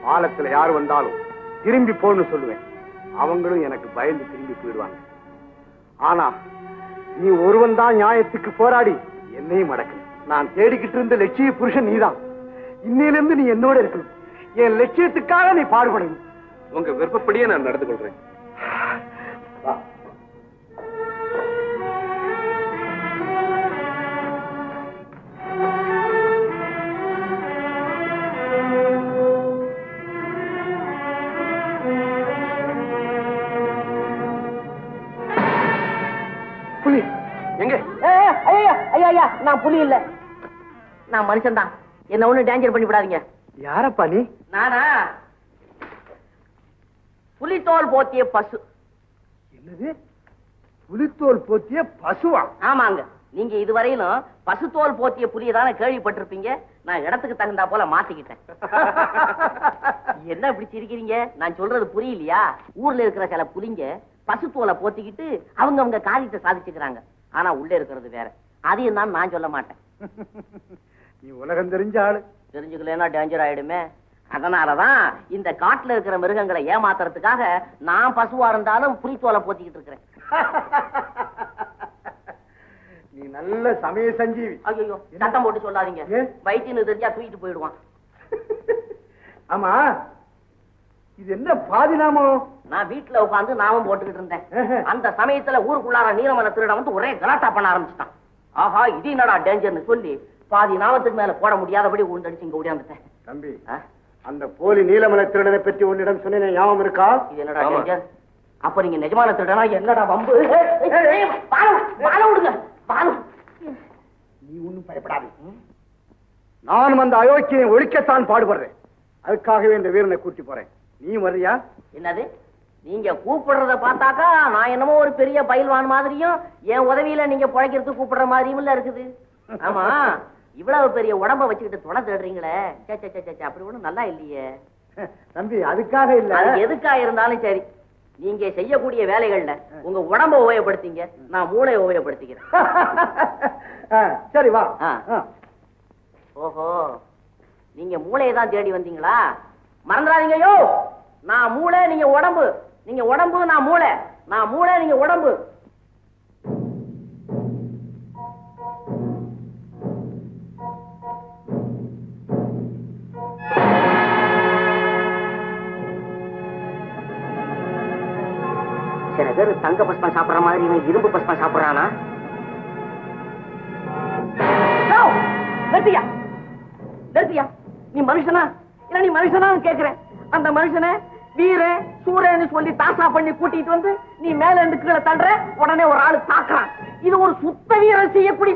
பாலத்துல யார் வந்தாலும் திரும்பி போன்னு சொல்லுவேன். அவங்களும் எனக்கு பயந்து திரும்பி போயிடுவாங்க. ஆனா நீ ஒருவன் தான் நியாயத்துக்கு போராடி என்னையும் அடக்கு. நான் தேடிக்கிட்டு இருந்த லட்சிய புருஷன் நீதான். இன்னையிலிருந்து நீ என்னோட இருக்கணும். என் லட்சியத்துக்காக நீ பாடுபடணும். உங்க விருப்பப்படியே நான் நடந்து கொள்றேன். வா. புலி எங்க? ஐயா, நான் புலி இல்ல, நான் மனுஷன் தான். என்ன ஒண்ணு டேஞ்சர் பண்ணி விடாதீங்க. யாரப்பா நீ? நானா புலித்தோல் போத்திய பசு. என்னது? புலித்தோல் போத்திய பசுவா? ஆமாங்க. நீங்க இதுவரையிலும் பசுத்தோல் போத்திய புலியை தானே கேள்விப்பட்டிருப்பீங்க. நான் இடத்துக்கு தகுந்தா போல மாத்திக்கிட்டேன். என்ன இப்படி சிரிக்கிறீங்க? நான் சொல்றது புரியலையா? ஊர்ல இருக்கிற சில புலிங்க பசுத்தோலை போத்திக்கிட்டு அவங்க காரியத்தை சாதிச்சுக்கிறாங்க. ஆனா உள்ள இருக்கிறது வேற. அதையும் தான் நான் சொல்ல மாட்டேன். நீ உலகம் தெரிஞ்ச ஆளு. தெரிஞ்சுக்கலன்னா டேஞ்சர் ஆயிடுமே. அதனாலதான் இந்த காட்டுல இருக்கிற மிருகங்களை ஏமாத்துறதுக்காக நான் பசுவா இருந்தாலும் புலித்தோலை போத்திக்கிட்டு இருக்கிறேன். நீ நல்ல சமய சஞ்சீவி. ஐயோ, சத்தம் போட்டு சொல்லாதீங்க. வைத்தியன்னு தெரிஞ்சா தூக்கிட்டு போயிடுவான். ஆமா, இது என்ன பாதி நாமம்? நான் வீட்டுல உட்காந்து நாமம் போட்டுக்கிட்டு இருந்தேன். அந்த சமயத்துல ஊருக்குள்ளார நீலமலை திருட வந்து ஒரே கலாட்டா பண்ண ஆரம்பிச்சுட்டான். ஆஹா, இது என்னடா டேஞ்சர்னு சொல்லி பாதி நாமத்துக்கு மேல போட முடியாதபடி உண்டடிச்சு இங்க ஓடியாந்துட்டேன். தம்பி, அந்த போலி நீலமலை திருடனை பற்றி உன்னிடம் சொன்னேன், ஞாபகம் இருக்கா? இது என்னடா டேஞ்சர்? அப்ப நீங்க நிஜமான திருடனா? என்னடா வம்பு? விடுங்க. நீ ஒண்ணும் பயப்படாது. நானும் அந்த அயோக்கியை ஒழிக்கத்தான் பாடுபடுறேன். அதுக்காகவே இந்த வீரனை கூட்டி போறேன். நீ வர்றியா? என்னது? நீங்க கூப்பிடுறத பார்த்தாக்கா நான் என்னமோ ஒரு பெரிய பயில்வான் மாதிரியும் என் உதவியில நீங்க பிழைக்கிறதுக்கு கூப்பிடுற மாதிரியும் இல்ல இருக்குது. ஆமா, இவ்வளவு பெரிய உடம்ப வச்சுக்கிட்டு துணை தேடுறீங்களே, அப்படி ஒண்ணும் நல்லா இல்லையே. தம்பி, அதுக்காக இல்ல. அது எதுக்கா இருந்தாலும் சரி, நீங்க செய்யக்கூடிய வேலைகள்ல உங்க உடம்ப உபயோகப்படுத்திங்க, நான் மூளையை உபயோகப்படுத்திக்கிறேன். சரி, வா. ஓஹோ, நீங்க மூளையை தான் தேடி வந்தீங்களா? மறந்துடாதீங்க. யோ, நான் மூளை, நீங்க உடம்பு. நீங்க உடம்பு, நான் மூளை. நான் மூளை, நீங்க உடம்பு. சில பேர் தங்க பஸ்பம் சாப்பிடுற மாதிரி இவன் இரும்பு பஸ்பம் சாப்பிடுறானா? நிறுத்தியா? நீ மனுஷனா இல்ல? நீ மனுஷனா கேக்குறேன். அந்த மனுஷனை வீர சூரன்னு சொல்லி தாசா பண்ணி கூட்டிட்டு வந்து நீ மேல இருந்து கீழே தள்ளுற, உடனே ஒரு ஆளு தாக்குறான். இது ஒரு சுத்த வீரன் செய்யக்கூடிய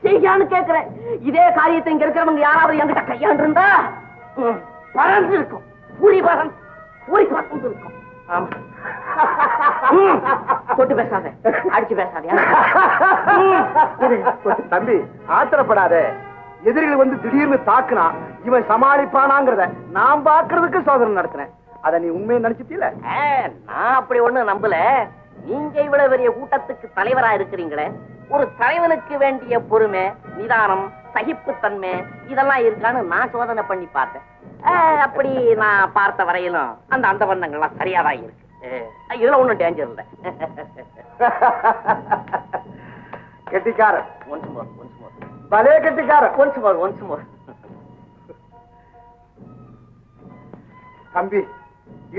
செய்கியான்னு கேக்குறேன். இதே காரியத்தை இங்க இருக்கிறவங்க யாராவது என்கிட்ட கையாண்டு இருந்தா பறந்து இருக்கும். புலி பறந்து இருக்கும். ஆமா, தொட்டு பேசாத, அடிச்சு பேசாத. தம்பி, ஆத்திரப்படாத. எதிரிகள் வந்து திடீர்னு தாக்குனா இவன் சமாளிப்பானாங்கிறத நான் பாக்குறதுக்கு சோதனை நடத்தினேன். அத நீ உண்மையை நினைச்சிட்டீல? நான் அப்படி ஒண்ணு நம்பல. நீங்க இவ்வளவு பெரிய கூட்டத்துக்கு தலைவரா இருக்கிறீங்களே, ஒரு தலைவனுக்கு வேண்டிய பொறுமை, நிதானம், சகிப்புத்தன்மை இதெல்லாம் இருக்கான்னு நான் சோதனை பண்ணி பார்த்தேன். அப்படி நான் பார்த்த வரையிலும் அந்த வண்ணங்கள்லாம் சரியாதான் இருக்கு. இதுல ஒண்ணும் டேஞ்சர் இல்ல. கெட்டிக்காரன். Once more. பலே கெட்டிக்காரன். Once more. தம்பி,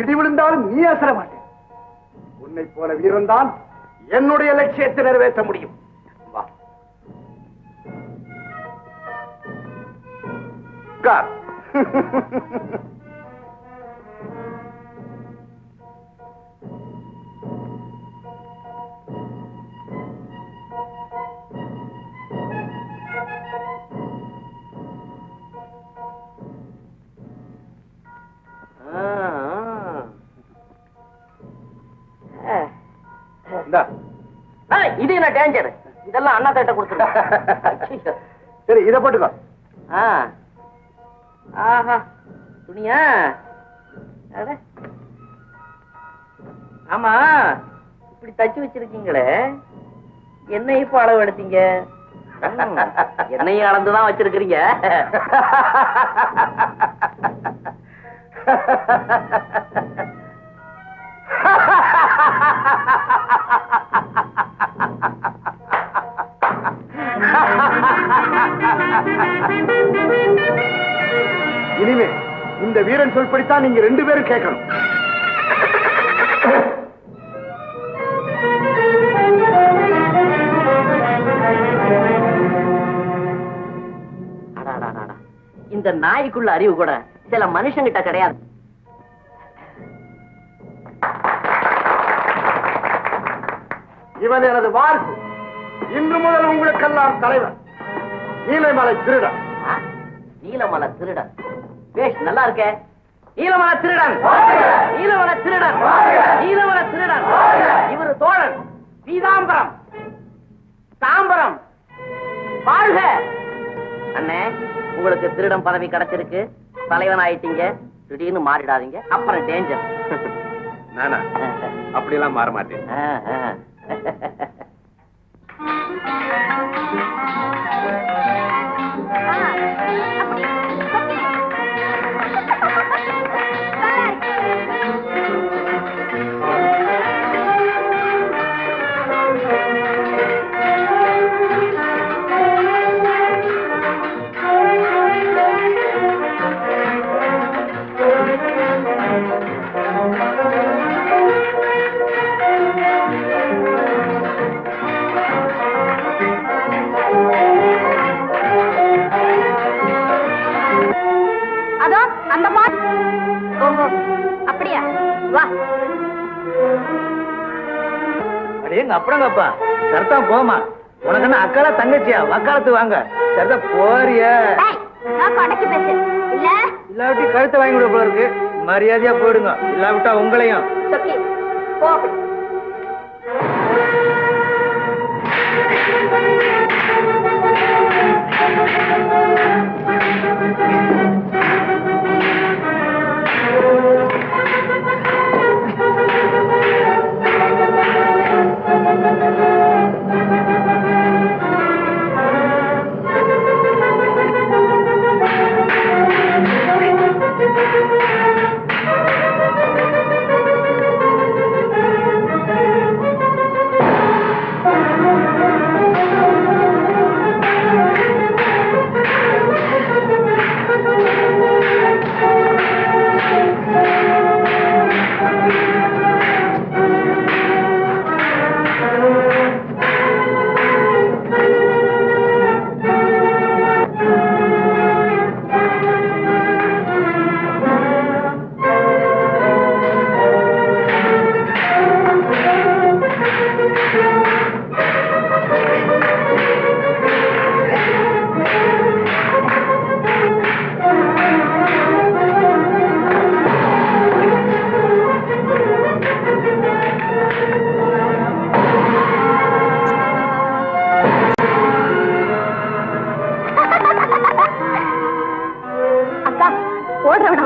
இடி விழுந்தாலும் நீ அசர மாட்டேன். உன்னை போல வீரன் தான் என்னுடைய லட்சியத்தை நிறைவேற்ற முடியும். வா. இது என்ன டேஞ்சர்? இதெல்லாம் அண்ணா தேட்ட கொடுத்துருக்கேன். சரி இதை போட்டுக்கோ. ஆஹா துணியா? ஆமா இப்படி தச்சு வச்சிருக்கீங்களே, என்ன இப்ப அளவு எடுத்தீங்க? என்னையும் அளந்துதான் வச்சிருக்கிறீங்க. இனிமே இந்த வீரன் சொல்படித்தான் நீங்க 2 பேரும் கேட்கணும். இந்த நாய்க்குள்ள அறிவு கூட சில மனுஷங்கிட்ட கிடையாது. இவன் எனது வாரிசு. இன்று முதல் உங்களுக்கெல்லாம் தலைவர். நீலமலை திருடன். நீலமலை திருடன் பேஷ் நல்லா இருக்கே. நீலமலை திருடன், நீலமலை திருடன், நீலமலை திருடன். இவரு தோழன் பீதாம்பரம் தாம்பரம். வாழ்க அண்ணே, உங்களுக்கு திருடன் பதவி கிடைச்சிருக்கு, தலைவன் ஆயிட்டீங்க. திடீர்னு மாறிடாதீங்க, அப்புறம் டேஞ்சர். நானா அப்படி எல்லாம் மாற மாட்டேன். அதோ அந்த மாதிரி. ஓஹோ அப்படியா? வா. அடே எங்க அப்படங்கப்பா சரத்தா போமா. உனக்கு என்ன அக்கால தங்கச்சியா? வக்காலத்து வாங்க. சரத்தா போறிய? நான் கடைக்கு பேசு இல்ல. இல்லாவிட்டி கழுத்தை வாங்கி விட போல இருக்கு. மரியாதையா போயிடுங்க, இல்லாவிட்டா உங்களையும். சொக்கி போ.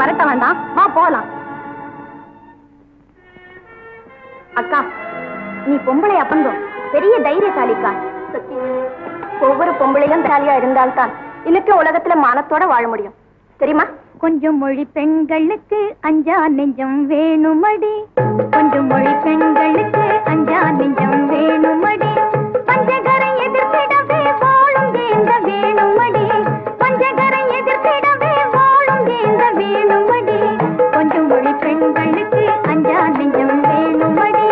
வரட்ட வேண்டாம், வா போலாம். அக்கா நீ பொம்பளை அப்பந்தோம் பெரிய தைரியசாலிக்கா. ஒவ்வொரு பொம்பளையும் தைரியா இருந்தால்தான் இன்னைக்கு உலகத்துல மானத்தோட வாழ முடியும், தெரியுமா? கொஞ்சம் மொழி பெண்களுக்கு அஞ்சா நெஞ்சம் வேணுமடி, கொஞ்சம் மொழி பெண்களுக்கு அஞ்சா நெஞ்சம் வேணுமடி, பஞ்சகரை எதிர்த்திடவே வாழும் ஏந்த வேணுமடி, பஞ்சகரை எதிர்த்திடவே வாழும் ஏந்த வேணுமடி, கொஞ்சம் மொழி பெண்களுக்கு அஞ்சா நெஞ்சம் வேணுமடி.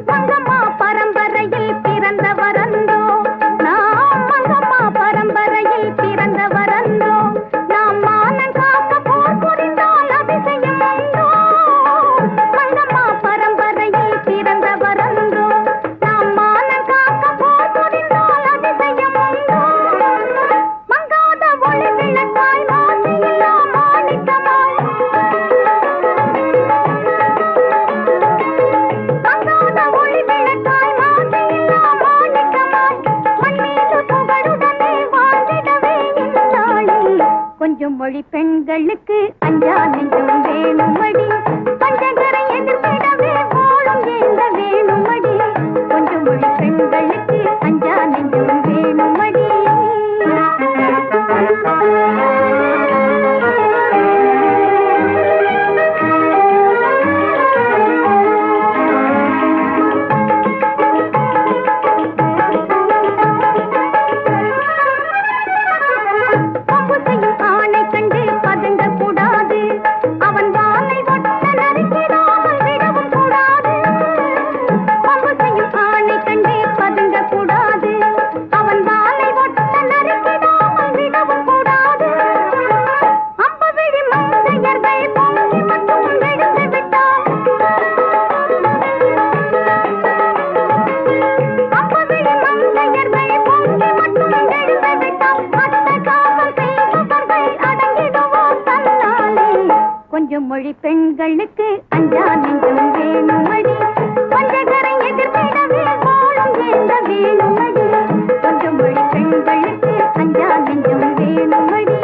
மங்கம்மா பரம்பரையில் பிறந்தவரந்தோ, நாம் மங்க மொழி பெண்களுக்கு அஞ்சா நெஞ்சம் வேணுமடி பஞ்சகரை எதிர்ப்பிடவே போலும் ஏந்த வேணுமடி கொஞ்சம் மொழி பெண்களுக்கு அஞ்சா நெஞ்சம் வேணுமடி மொழி பெண்களுக்கு அஞ்சா நெஞ்சம் வேணுமடி பஞ்சகரை எதிர்ப்பிடவே போலும் ஏந்த வேணுமடி கொஞ்சம் மொழி பெண்களுக்கு அஞ்சா நெஞ்சம் வேணுமடி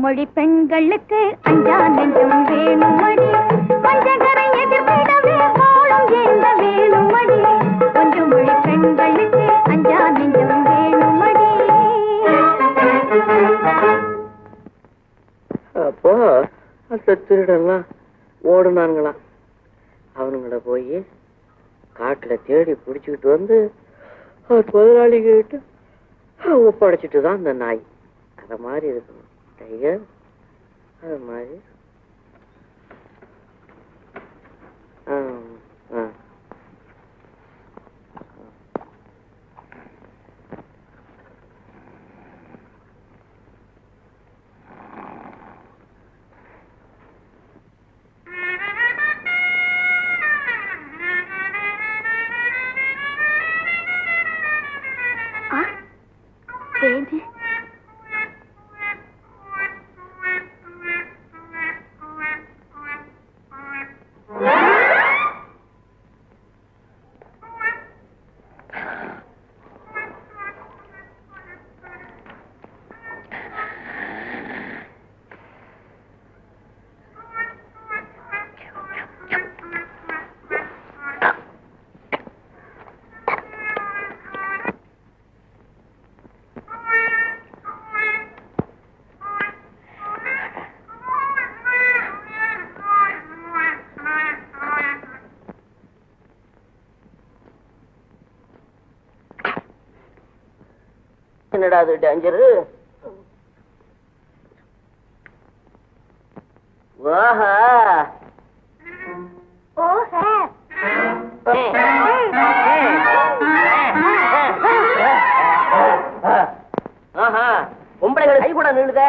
மொழி பெண்களுக்கு அஞ்சா நெஞ்சம் வேணுமடி பஞ்சகரை எதிர்ப்பிடவே போலும் ஏந்த வேணுமடி கொஞ்சம் மொழி பெண்களுக்கு அஞ்சா நெஞ்சம் வேணுமடி அப்போ அந்த திருடெல்லாம் ஓடுனாங்களாம். அவனுங்கள போய் காட்டுல தேடி பிடிச்சிக்கிட்டு வந்து முதலாளிகிட்ட ஒப்படைச்சிட்டு தான் அந்த நாய். அத மாதிரி இருக்கணும் டைகர், அது மாதிரி. தேதி என்னடா அது டேஞ்சரு? வாஹா பொம்பளைகள் கை கூட நின்றுத.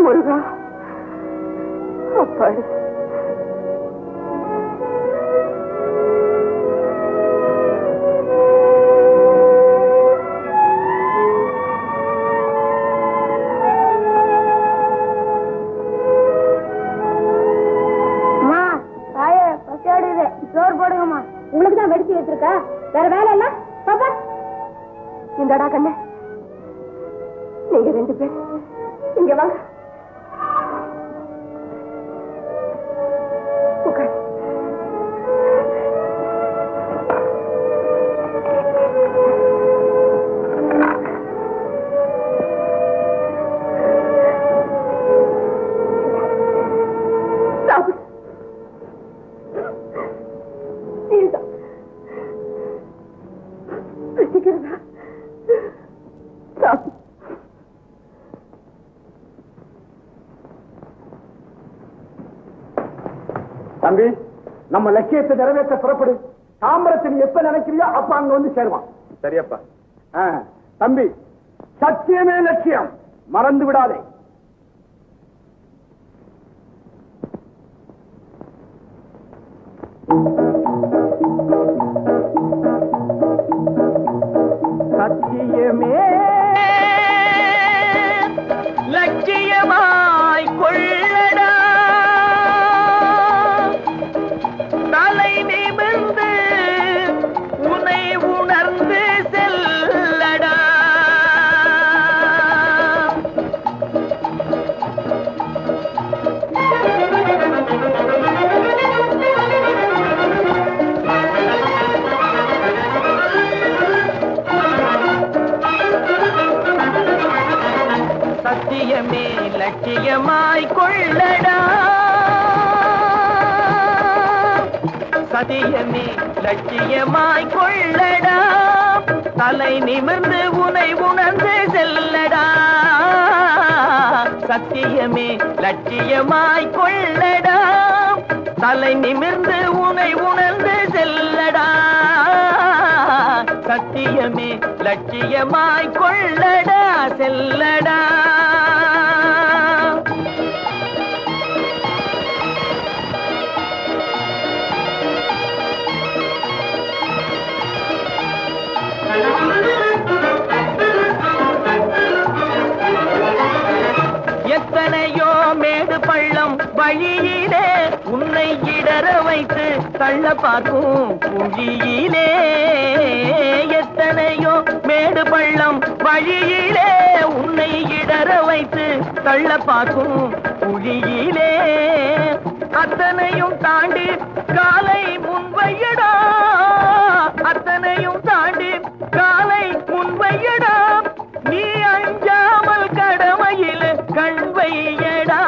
முருகா அப்பாடி சோறு போடுங்கம்மா. உங்களுக்கு தான் வெடிச்சு வச்சிருக்கா, வேற வேலை இல்ல. பாப்பா இந்தடா கண்ணு, நீங்க 2 பேர் இங்க வாங்க. தம்பி, நம்ம லட்சியத்தை நிறைவேற்ற புறப்படு. தாம்பரத்தை நீ எப்ப நினைக்கிறியோ அப்ப அங்க வந்து சேருவான். சரியப்பா. தம்பி, சத்தியமே லட்சியம், மறந்து விடாதே. சத்தியமே லட்சியமாய் கொள்ளடா, தலை நிமிர்ந்து உனை உணர்ந்து செல்லடா. சத்தியமே லட்சியமாய் கொள்ளடா, சத்தியமே லட்சியமாய் கொள்ளடா, தலை நிமிர்ந்து உனை உணர்ந்து செல்லடா. சத்தியமே லட்சியமாய் கொள்ளடா, தலை நிமிர்ந்து உனை உணர்ந்து செல்லடா. சத்தியமே லட்சியமாய் கொள்ளடா, செல்லடா. எத்தனையோ மேடு பள்ளம் வழியிலே உன்னை இடற வைத்து தள்ள பார்க்கும் குழியிலே. எத்தனையோ மேடு பள்ளம் வழியிலே உன்னை இடற வைத்து தள்ள பார்க்கும் குழியிலே. அத்தனையும் தாண்டி காலை முன்வையடா, அத்தனையும் தாண்டி காலை முன்வையடா. நீ அஞ்சாமல் கடமையில் கண் வையடா.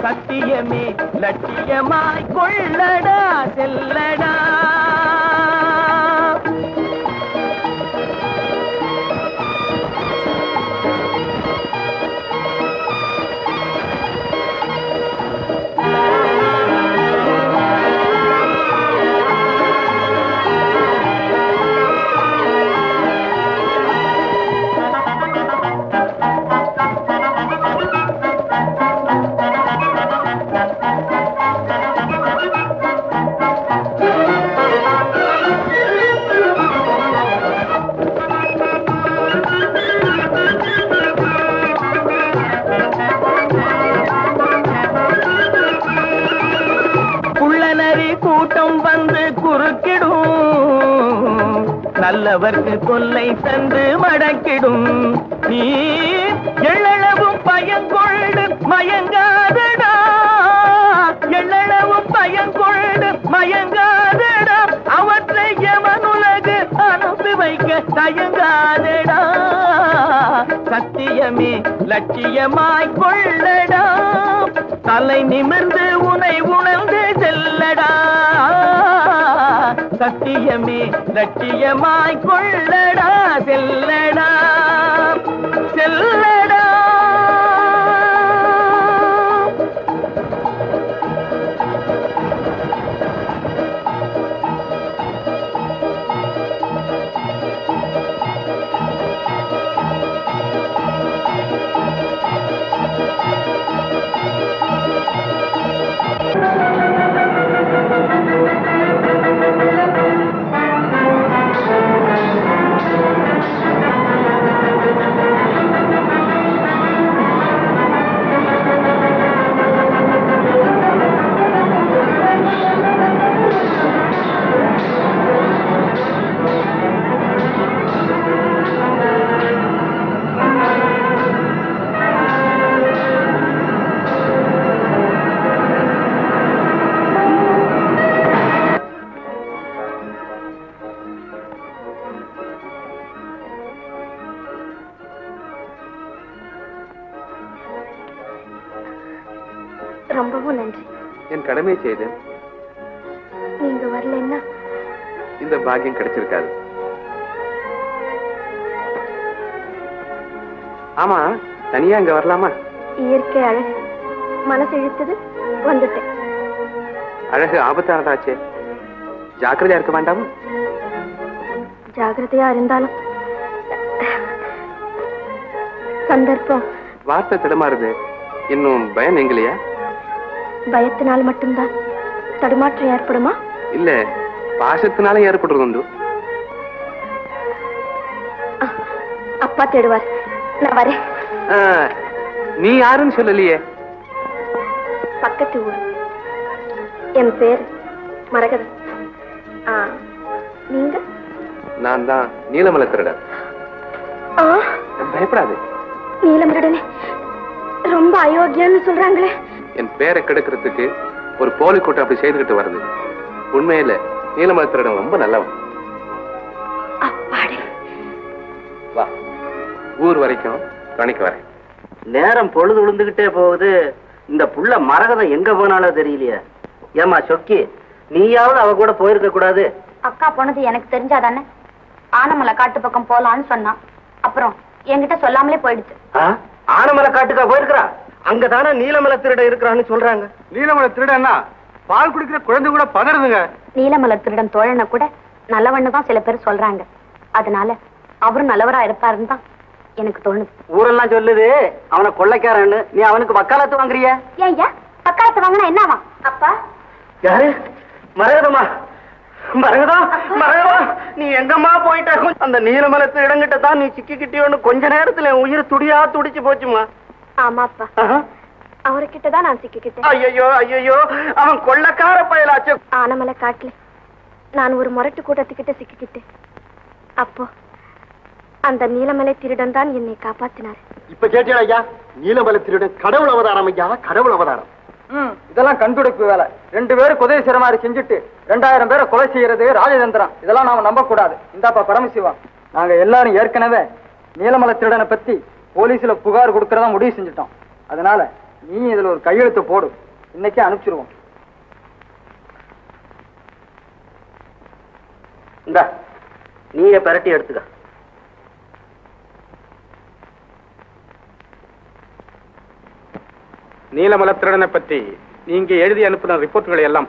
சத்தியமே லட்சியமாய் கொள்ளடா, செல்லடா. கூட்டம் வந்து குறுக்கிடும், நல்லவர்க்கு தொல்லை தந்து மடக்கிடும். நீ எள்ளளவும் பயங்கொண்டு மயங்காதடா, எள்ளளவும் பயங்கொண்டு மயங்காதடா. அவற்றை எமனுலகு அனுப்பி வைக்க தயங்காதடா. சத்தியமே லட்சியமாய் கொள்ளடா, தலை நிமிர்ந்து உனை உணர்ந்து செல்லடா. சத்தியமே லட்சியமாய் கொள்ளடா, செல்லடா, செல்லடா. ரொம்பவும் நன்றி. என் கடமை செய்தேன். நீங்க வரலன்னா இந்த பாக்கியம் கிடைச்சிருக்காது. ஆமா, தனியா இங்க வரலாமா? இயற்கை அழகு மனசு இழுத்தது, வந்துட்டேன். அழகு ஆபத்தானதாச்சே, ஜாக்கிரதையா இருக்க வேண்டாமா? ஜாகிரதையா இருந்தாலும் சந்தர்ப்பம் வார்த்தை திடமாறுது. இன்னும் பயம் நீங்களையா? பயத்தினால் மட்டும்தான் தடுமாற்றம் ஏற்படுமா? இல்ல, பாசத்தினால ஏற்படுறது உண்டு. அப்பா தேடுவார், நான் வரேன். நீ யாருன்னு சொல்லலையே. பக்கத்து ஊர். என் பேர் மரகதம். நீங்க? நான் தான் நீலமலை திருடன். பயப்படாது. நீலமருடனே ரொம்ப அயோக்கியன்னு சொல்றாங்களே. என் பேரை கெடுக்கிறதுக்கு ஒரு போலி கூட்டம் அப்படி செய்துகிட்டு வருது. உண்மையில நீலமலை திருடன் ரொம்ப நல்லவன். அப்பாடே. வா, ஊர் வரைக்கும் துணைக்கு வரேன். நேரம் பொழுது விழுந்துகிட்டே போகுது. இந்த புள்ள மரகதம் எங்க போனாலும் தெரியலையே. ஏமா சொக்கி, நீயாவது அவ கூட போயிருக்க கூடாது? அக்கா போனது எனக்கு தெரிஞ்சாதானே. ஆனமலை காட்டு பக்கம் போலான்னு சொன்னான். அப்புறம் என்கிட்ட சொல்லாமலே போயிடுச்சு. ஆனமலை காட்டுக்கா போயிருக்கிறா? அங்கதானே நீலமலை திருடன் இருக்கிறான்னு சொல்றாங்க. நீலமலை திருடன்னா பால் குடிக்கிற குழந்தை கூட பதறுதுங்க. நீலமலை திருடன் தோழனை கூட நல்லவன்னு தான் சில பேர் சொல்றாங்க. அதனால அவரும் நல்லவரா இருப்பாருன்னு தான் எனக்கு தோணுது. ஊரெல்லாம் சொல்லுது அவனை கொள்ளைக்காரன்னு. நீ அவனுக்கு வக்காலத்து வாங்குறிய? ஏய்யா, பக்காலத்து வாங்கினா என்னவா? அப்பா யாரு? மரகதமா? மரகதம், மரகதம், நீ எங்கம்மா போயிட்ட? அந்த நீலமலத்து இடங்கிட்ட தான் நீ சிக்கிக்கிட்டியோன்னு கொஞ்ச நேரத்துல என் உயிர் துடியா துடிச்சு போச்சுமா. ஆமாப்பா, அவர்கிட்டதான் நான் சிக்கிக்கிட்டேன். ஐயோ ஐயோ, அவன் கொள்ளைக்கார பயலாச்சு. ஆனமலை காட்டுல நான் ஒரு முரட்டு கூட்டத்துக்கிட்ட சிக்கிக்கிட்டேன். அப்போ அந்த நீலமலை திருடன் தான் என்னை காப்பாத்தினார். இப்ப கேட்டீங்களா ஐயா? நீலமலை திருடன் கடவுள் அவதாரம் ஐயா, கடவுள் அவதாரம். இதெல்லாம் கண்டுபிடிப்பு வேலை. 2 பேரும் உதவி செய்யற மாதிரி செஞ்சுட்டு 2000 பேரை கொலை செய்யறது ராஜதந்திரம். இதெல்லாம் நாம நம்ப கூடாது. இந்தாப்பா பரமசிவா, நாங்க எல்லாரும் ஏற்கனவே நீலமலை திருடனை பத்தி போலீஸ்ல புகார் கொடுக்கறதா முடிவு செஞ்சுட்டோம். அதனால நீ இதுல ஒரு கையெழுத்து போடு. இன்னைக்கே அனுப்பிச்சிருவோம். இந்த நீயே பரட்டி எடுத்துக்க. நீலமலை திருடனை பத்தி நீங்க எழுதி அனுப்பின ரிப்போர்ட்டுகளை எல்லாம்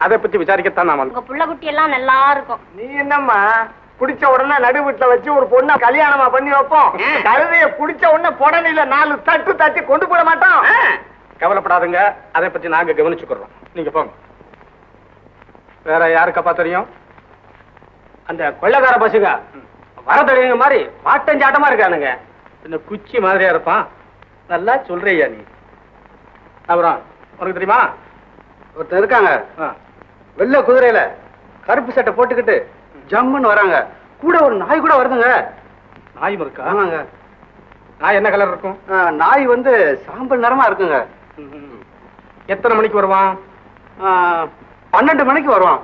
அதை பத்தி விசாரிக்கத்தான் நாம. உங்க புள்ள குட்டி எல்லாம் நல்லா இருக்கும். நீ என்னம்மா குடிச்ச உடனே நடு வீட்டுல வச்சு ஒரு பொண்ணை கல்யாணமா பண்ணி வைப்போம். கழுதைய குடிச்ச உடனே புடனில 4 தட்டு தட்டி கொண்டு போட மாட்டோம். கவலைப்படாதுங்க, அதை பத்தி நாங்க கவனிச்சுக்கிறோம். நீங்க போங்க. வேற யாருக்கப்பா தெரியும்? அந்த கொள்ளைக்கார பசுங்க வரதடிங்க மாதிரி மாட்டஞ்சாட்டமா இருக்கானுங்க. இந்த குச்சி மாதிரியா இருப்பான். நல்லா சொல்றியா நீ? அப்புறம் உனக்கு தெரியுமா? ஒருத்தர் இருக்காங்க, வெள்ளை குதிரையில கருப்பு சட்டை போட்டுக்கிட்டு ஜம்முன்னு வராங்க. கூட ஒரு நாய் கூட வருதுங்க. நாயும் இருக்கா? ஆமாங்க. நாய் என்ன கலர் இருக்கும்? நாய் வந்து சாம்பல் நிறமா இருக்குங்க. எத்தனை மணிக்கு வருவான்? 12 மணிக்கு வருவான்.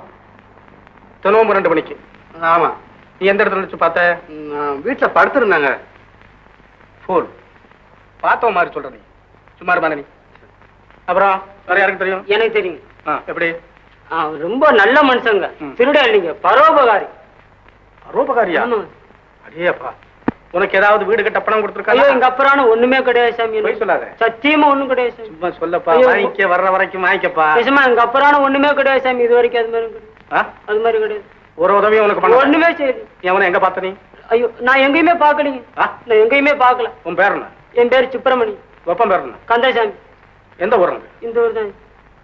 தினமும் 2 மணிக்கு. ஆமா. நீ எந்த இடத்துல வச்சு பார்த்த? வீட்டுல படுத்திருந்தாங்க. ஃபோன் பார்த்தோம் மாதிரி சொல்ற நீ. சும்மா இருப்பான நீ. அப்புறம் வேற யாருக்கு தெரியும்? எனக்கு தெரியும். எப்படி? ரொம்ப நல்ல மனுஷங்க. திருட இல்லைங்க, பரோபகாரி. பரோபகாரியா? அடேப்பா, உனக்கு ஏதாவது வீடு கட்ட பணம் கொடுத்துருக்கா? ஐயோ, எங்க அப்பறான ஒண்ணுமே கிடையாது சாமி. போய் சொல்லாத. சத்தியமா ஒண்ணும் கிடையாது சாமி. சும்மா சொல்லப்பா. வாங்கிக்க, வர்ற வரைக்கும் வாங்கிக்கப்பா. நிஜமா எங்க அப்பறான ஒண்ணுமே கிடையாது சாமி. இது வரைக்கும் அது மாதிரி கிடையாது. அது மாதிரி கிடையாது. ஒரு உதவியும் உனக்கு பண்ண ஒண்ணுமே செய்யுது. எவனை எங்க பார்த்த நீ? ஐயோ, நான் எங்கேயுமே பாக்கலீங்க. நான் எங்கேயுமே பாக்கல. உன் பேர் என்ன? என் பேரு சுப்பிரமணி. வெப்பம் பேர் என்ன? கந்தசாமி. எந்த ஊருங்க? இந்த ஊர் தான்.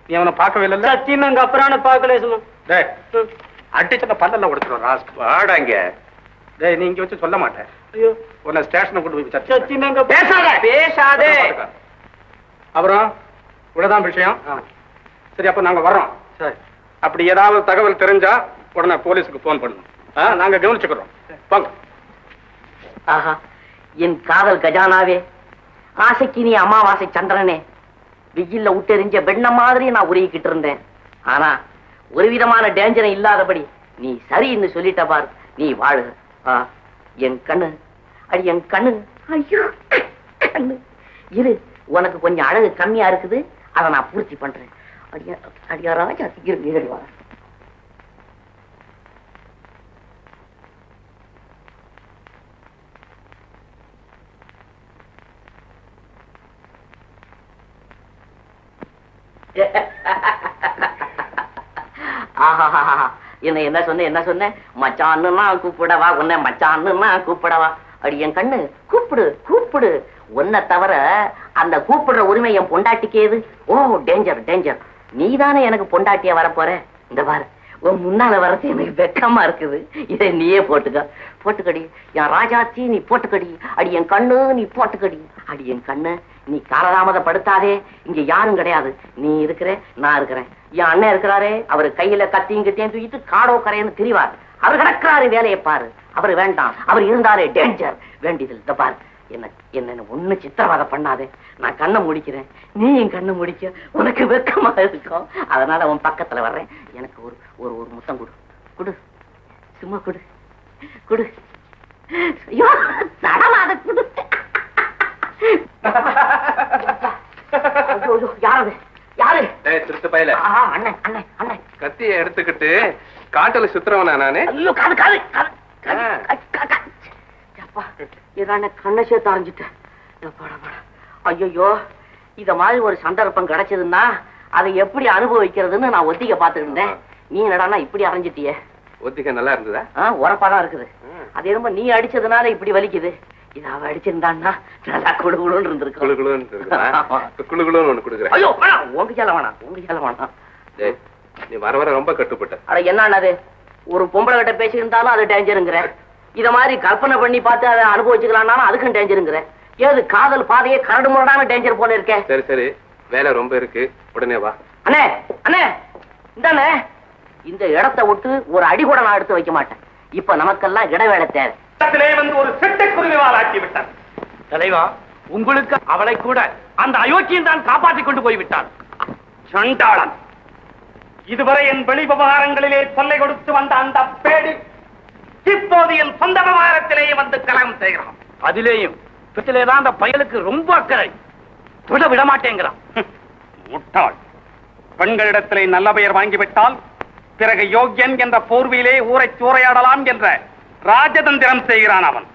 நீ அவனை பார்க்கவே இல்லை? சத்தியமா எங்க அப்பறான பாக்கல சும்மா. டேய், அடிச்சத பல்லெல்லாம் உடைச்சிடும். வாடாங்க. டேய், நீ இங்க வச்சு சொல்ல மாட்டேன். ஐயோ, உன்னை ஸ்டேஷனை கொண்டு போய் விசாரிச்சு. சத்தியமா எங்க பேசாதே. அப்புறம் இவ்வளவுதான் விஷயம். சரி, அப்ப நாங்க வர்றோம். சரி. அப்படி ஏதாவது தகவல் தெரிஞ்சா உடனே போலீஸுக்கு போன் பண்ணணும். நாங்க கவனிச்சுக்கிறோம். வாங்க. ஆஹா, என் காதல் கஜானாவே, ஆசைக்கு நீ அமாவாசை சந்திரனே, வெயில்ல விட்டெறிஞ்ச வெண்ண மாதிரி நான் உருகிக்கிட்டு இருந்தேன். ஆனா ஒரு விதமான டேஞ்சரை இல்லாதபடி நீ சரின்னு சொல்லிட்ட பாரு. நீ வாழு. என் கண்ணு, அடி என் கண்ணு, ஐயோ கண்ணு இரு. உனக்கு கொஞ்சம் அழகு கம்மியா இருக்குது, அதை நான் பூர்த்தி பண்றேன். அடியா ராஜா, இரு வா. ஆஹா, என்ன சொன்ன மச்சான்னு கூப்பிடவா, உன்னை மச்சான்னு கூப்பிடவா? அடி என் கண்ணு, கூப்பிடு கூப்பிடு. உன்னை தவிர அந்த கூப்பிடுற உரிமை என் பொண்டாட்டிக்கேது. ஓ டேஞ்சர் டேஞ்சர். நீதானே எனக்கு பொண்டாட்டியா வரப்போற. இந்த பாரு, உன் முன்னால வரது எனக்கு வெக்கமா இருக்குது. இதை நீயே போட்டுக்கடி. என் ராஜாச்சி நீ போட்டுக்கடி. அடி என் கண்ணு நீ போட்டுக்கடி. அடி என் கண்ணு நீ காலதாமதப்படுத்தாதே. இங்க யாரும் கிடையாது. நீ இருக்கிற, நான் இருக்கிறேன். என் அண்ணன் இருக்கிறாரே, அவரு கையில கத்தியும் கிட்டையும் தூக்கிட்டு காடோ கரையன்னு திரிவார். அவர் கிடக்கிறாரு, வேலையை பாரு. அவர் வேண்டாம், அவர் இருந்தாரே டேஞ்சர். வேண்டியதில் இந்த பாரு, என்ன ஒண்ணு சித்திரவதை பண்ணாதே. நான் கண்ணை முடிக்கிறேன், நீ என் கண்ணை முடிக்க. உனக்கு வெக்கமா இருக்கும். அதனால உன் பக்கத்துல வர்றேன். எனக்கு ஒரு ஒரு ஒரு முத்தம் குடு. சும்மா குடு. ஐயோ நடமாத குடு. யாரு? திருட்டு பயல. அண்ணன் கத்தியை எடுத்துக்கிட்டு காட்டுல சுத்துறவனா நானு? ஐயோ கண்ணை சேர்த்து அரைஞ்சிட்டேன். ஐயோ, இத மாதிரி ஒரு சந்தர்ப்பம் கிடைச்சதுன்னா அதை எப்படி அனுபவிக்கிறதுன்னு நான் ஒத்திக்க பாத்துக்கிட்டு இருந்தேன். நீ என்னடானா இப்படி அரைஞ்சிட்டியே. ஒத்திக்க நல்லா இருந்ததா? உரப்பாதான் இருக்குது. அது ரொம்ப நீ அடிச்சதுனால இப்படி வலிக்குது. இது அவ அடிச்சிருந்தான்னா நல்லா குழுகுழுன்னு இருந்திருக்கும். குழுகுழுன்னு ஒண்ணு கொடுக்குறேன். ஐயோ உங்க சேல வேணாம். நீ வர ரொம்ப கட்டுப்பட்ட. அட என்னது, ஒரு பொம்பளை கிட்ட பேசியிருந்தாலும் அது டேஞ்சருங்கிற. இத மாதிரி கற்பனை பண்ணி பார்த்து அதை அனுபவிச்சுக்கலாம்னாலும் அதுக்கும் டேஞ்சருங்கிற. ஏது காதல் பாதையே கரடு முரடான டேஞ்சர் போல இருக்கேன். சரி வேலை ரொம்ப இருக்கு, உடனே வா. அண்ணே இந்தானே, இந்த இடத்தை விட்டு ஒரு அடி கூட நான் எடுத்து வைக்க மாட்டேன். இப்ப நமக்கெல்லாம் இடவேளை தேவை. வந்து ஒரு சிட்டுக்குருவி வாழாக்கி விட்டார். தலைவா, உங்களுக்கு அவளை கூட அந்த அயோக்கியன் தான் காப்பாற்றிக் கொண்டு போய்விட்டான். சண்டாளன். இதுவரை என் வெளி விவகாரங்களிலே தொல்லை கொடுத்து வந்த அந்த பேடி இப்போது என் சொந்த விவகாரத்திலேயே வந்து கலகம் செய்கிறான். அதிலேயும் பித்திலேதான் அந்த பயலுக்கு ரொம்ப அக்கறை. விட மாட்டேங்கிறான். முட்டாள். பெண்களிடத்திலே நல்ல பெயர் வாங்கிவிட்டால் பிறகு யோக்கியன் என்ற போர்வையிலே ஊரை சூறையாடலாம் என்ற ராஜதந்திரம் செய்கிறான் அவன்.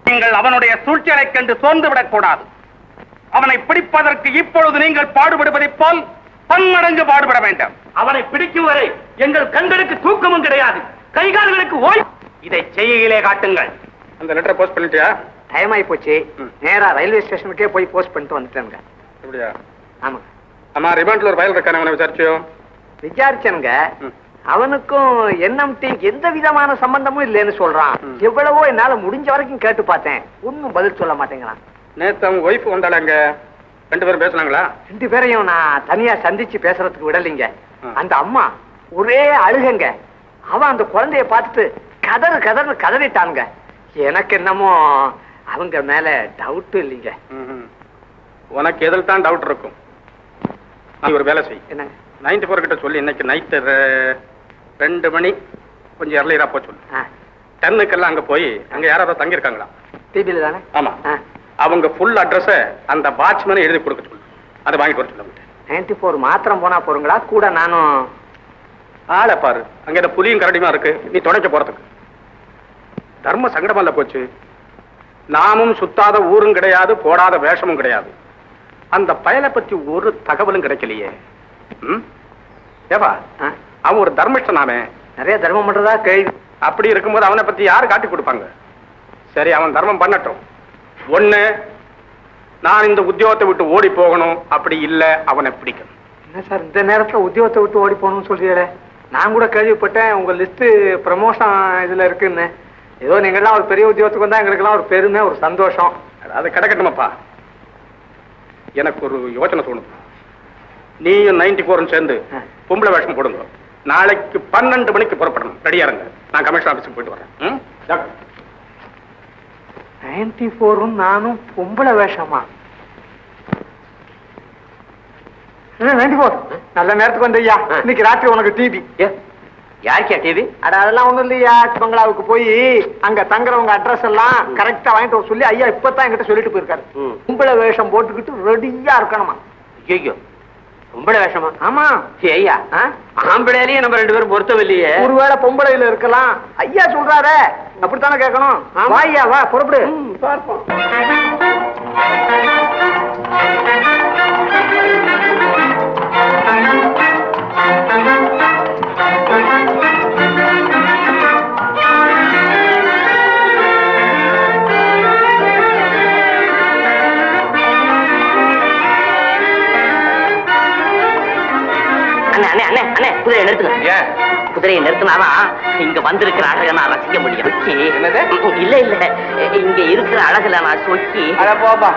நீங்கள் அவனுடைய சூழ்ச்சியைக் கண்டு சோர்ந்து விடக்கூடாது. அவனை பிடிப்பதற்கு இப்பொழுது நீங்கள் பாடுபடுவதைப் போல் பன்மடங்கு பாடுபட வேண்டும். அவனை பிடிக்கும் வரை எங்கள் கண்களுக்கு தூக்கமும் கிடையாது, கைகால்களுக்கு ஓய். இதை செய்கையிலே காட்டுங்கள். அந்த லெட்டரை போஸ்ட் பண்ணிட்டியா? டைம் ஆகி போச்சு. நேரா ரயில்வே ஸ்டேஷனுக்கே போய் போஸ்ட் பண்ணிட்டு வந்துட்டேங்க. அப்படியா? ஆமாங்க. ஆமா, ரிமாண்ட்ல ஒரு ஃபைல் இருக்கானே, அவனை விசாரிச்சியோ? விசாரிச்சனுங்க. அவனுக்கும் என்எம்டி எந்த விதமான சம்பந்தமும் இல்லைன்னு சொல்றான். எவ்வளவோ என்னால முடிஞ்ச வரைக்கும் கேட்டு பார்த்தேன், ஒன்னும் பதில் சொல்ல மாட்டேங்கிறான். நேத்து அவங்க ஒய்ஃப் வந்தாளங்க, 2 பேரும் பேசுனாங்களா? 2 பேரையும் நான் தனியா சந்திச்சு பேசுறதுக்கு விடலைங்க. அந்த அம்மா ஒரே அழுகங்க. அவன் அந்த குழந்தைய பார்த்துட்டு கதறிட்டானுங்க. எனக்கு என்னமோ அவங்க மேல டவுட் இல்லைங்க. உனக்கு எதில் தான் டவுட் இருக்கும். நீ ஒரு வேலை செய். என்ன? 94 கிட்ட சொல்லி இன்னைக்கு நைட்டு 2 மணி கொஞ்சம் எர்லியரா போய் சொல்லு. 10க்கெல்லாம் அங்க போய் அங்க யாராவது தங்கி இருக்காங்களா? டிபில தானே? ஆமா. அவங்க ஃபுல் அட்ரஸ் அந்த வாட்ச்மேன் எழுதி கொடுக்க சொல்லு. அதை வாங்கிட்டு வர சொல்ல. 94 மாத்திரம் போனா போறீங்களா? கூட நானும் ஆளை பாரு. அங்க இந்த புலியும் கரடியுமா இருக்கு, நீ துணைக்க போறதுக்கு. தர்ம சங்கடமல்ல போச்சு. நாமும் சுத்தாத ஊரும் கிடையாது, போடாத வேஷமும் கிடையாது. அந்த பயலை பத்தி ஒரு தகவலும் கிடைக்கலையே. ஏவா, அவன் ஒரு தர்மிஷ்டனாமே, நிறைய தர்மம் பண்றதா கேள்வி. அப்படி இருக்கும்போது அவனை பத்தி யாரு காட்டி கொடுப்பாங்க? சரி, அவன் தர்மம் பண்ணட்டும். ஒண்ணு, நான் இந்த உத்தியோகத்தை விட்டு ஓடி போகணும். அப்படி இல்ல அவனை பிடிக்கணும். என்ன சார் இந்த நேரத்துல உத்தியோகத்தை விட்டு ஓடி போகணும்னு சொல்றீங்களே? நான் கூட கேள்விப்பட்டேன் உங்க லிஸ்ட் ப்ரமோஷன் இதுல இருக்குன்னு. ஏதோ நீங்கெல்லாம் ஒரு பெரிய உத்தியோகத்துக்கு வந்தா எங்களுக்கெல்லாம் ஒரு பெருமை, ஒரு சந்தோஷம். அது கிடக்கட்டுமாப்பா. எனக்கு ஒரு யோசனை தோணுது. நீயும் 94 சேர்ந்து பொம்பளை வேஷம் போடுங்க. நாளைக்கு 12 மணிக்கு புறப்படணும். ரெடியா இருங்க. நான் கமிஷன் ஆபீஸுக்கு போயிட்டு வரேன். 94 நானும் பொம்பளை வேஷமா? 94 நல்ல நேரத்துக்கு வந்தையா. இன்னைக்கு ராத்திரி உனக்கு டிவி. யாருக்கா டிவி? அட அதெல்லாம் ஒண்ணும் இல்லையா. பங்களாவுக்கு போய் அங்க தங்குறவங்க அட்ரஸ் எல்லாம் கரெக்டா வாங்கிட்டு வர சொல்லி ஐயா இப்பதான் என்கிட்ட சொல்லிட்டு போயிருக்காரு. பொம்பளை வேஷம் போட்டுக்கிட்டு ரெடியா இருக்கணுமா. ஐயோ, பொம்பளை வேஷமா? ஆமா. ஐயா, ஆம்பளையிலேயே நம்ம 2 பேரும் பொருத்தம் இல்லையே. ஒருவேளை பொம்பளையில இருக்கலாம். ஐயா சொல்றாரு, அப்படித்தானே கேட்கணும். வா ஐயா, வா புறப்படு. பார்ப்போம். அண்ணே குதிரையை நிறுத்துங்க. ஏன் குதிரையை நிறுத்தினாதான் இங்க வந்திருக்கிற அழகை நான் ரசிக்க முடியும். என்னது? இல்ல இல்ல, இங்க இருக்கிற அழகுல நான் சொக்கி. அட போப்பா,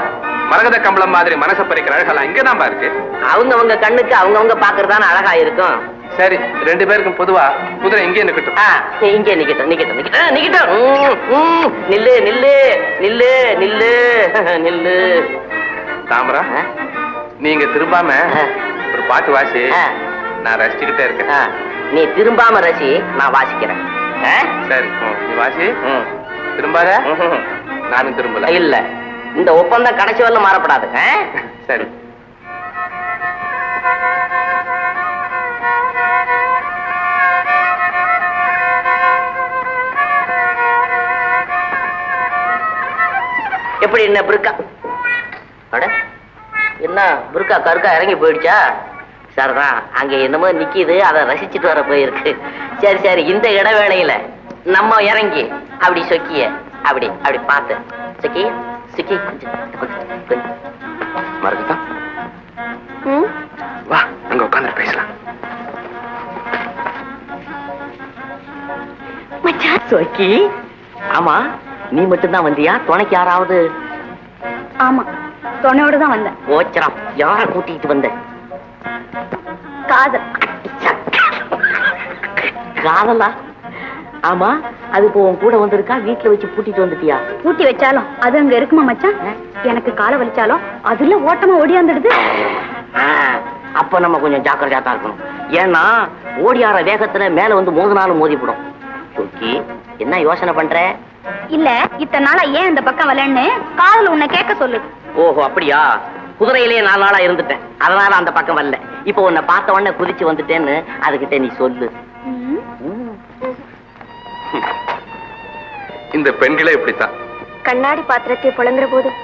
மரகத கம்பளம் மாதிரி மனசை பறிக்கிற அழகெல்லாம் இங்கதான் இருக்கு. அவங்கவங்க கண்ணுக்கு அவங்கவங்க பாக்குறதான அழகா இருக்கும். சரி, 2 பேருக்கும் பொதுவா குதிரை இங்கே நிக்கட்டும். இங்கே நிக்கட்டும் நிக்கட்டும் நிக்கட்டும் நிக்கட்டும். நில்லு நில்லு நில்லு நில்லு நில்லு. தாமரா, நீங்க திரும்பாம ஒரு பாட்டு வாசி, நான் ரசிச்சுக்கிட்டே இருக்கேன். நீ திரும்பாம ரசி, நான் வாசிக்கிறேன். சரி, நீ வாசி. திரும்பாத. நானும் திரும்பல. இல்ல, இந்த ஒப்பந்தம் கடைசி வரல மாறப்படாது. சரி. எப்படி என்ன புருக்கா? அட என்ன புருக்கா கருக்கா இறங்கி போயிடுச்சா? சரிதான், அங்க என்னமோ நிக்கிது, அதை ரசிச்சுட்டு வர போயிருக்கு. சரி சரி, இந்த இடைவேளையில நம்ம இறங்கி அப்படி சொக்கிய அப்படி அப்படி பார்த்து சொக்கி சொக்கி கொஞ்சம் மரகதா, வா அங்க உட்காந்து பேசலாம். சொக்கி, ஆமா நீ மட்டும்தான் வந்தியா? துணைக்கு யாராவது? ஆமா, துணையோட தான் வந்தேன். ஓச்சரம், யார கூட்டிட்டு வந்த? காதல். காதலா? ஆமா, அது இப்போ உன் கூட வந்திருக்கா, வீட்டுல வச்சு பூட்டிட்டு வந்துட்டியா? பூட்டி வச்சாலும் அது அங்க இருக்குமா மச்சான்? எனக்கு காலை வலிச்சாலும் அதுல ஓட்டமா ஓடியாந்துடுது. அப்ப நம்ம கொஞ்சம் ஜாக்கிரதையா தான் இருக்கணும். ஏன்னா ஓடியார வேகத்துல மேல வந்து மோதினாலும் மோதிப்படும். சொக்கி, என்ன யோசனை பண்ற? இல்ல, இத்தனை நாளா ஏன் இந்த பக்கம் வரலன்னு காதல் உன்னை கேட்க சொல்லுது. ஓஹோ, அப்படியா? குதிரையிலேயே 4 நாளா இருந்துட்டேன், அதனால அந்த பக்கம் வரல. இப்போ உன்னை பார்த்த உடனே குதிச்சு வந்துட்டேன்னு அதுகிட்ட நீ சொல்லு. இந்த பெண்களே இப்படித்தான். கண்ணாடி பாத்திரத்தை புலங்குற போதும்,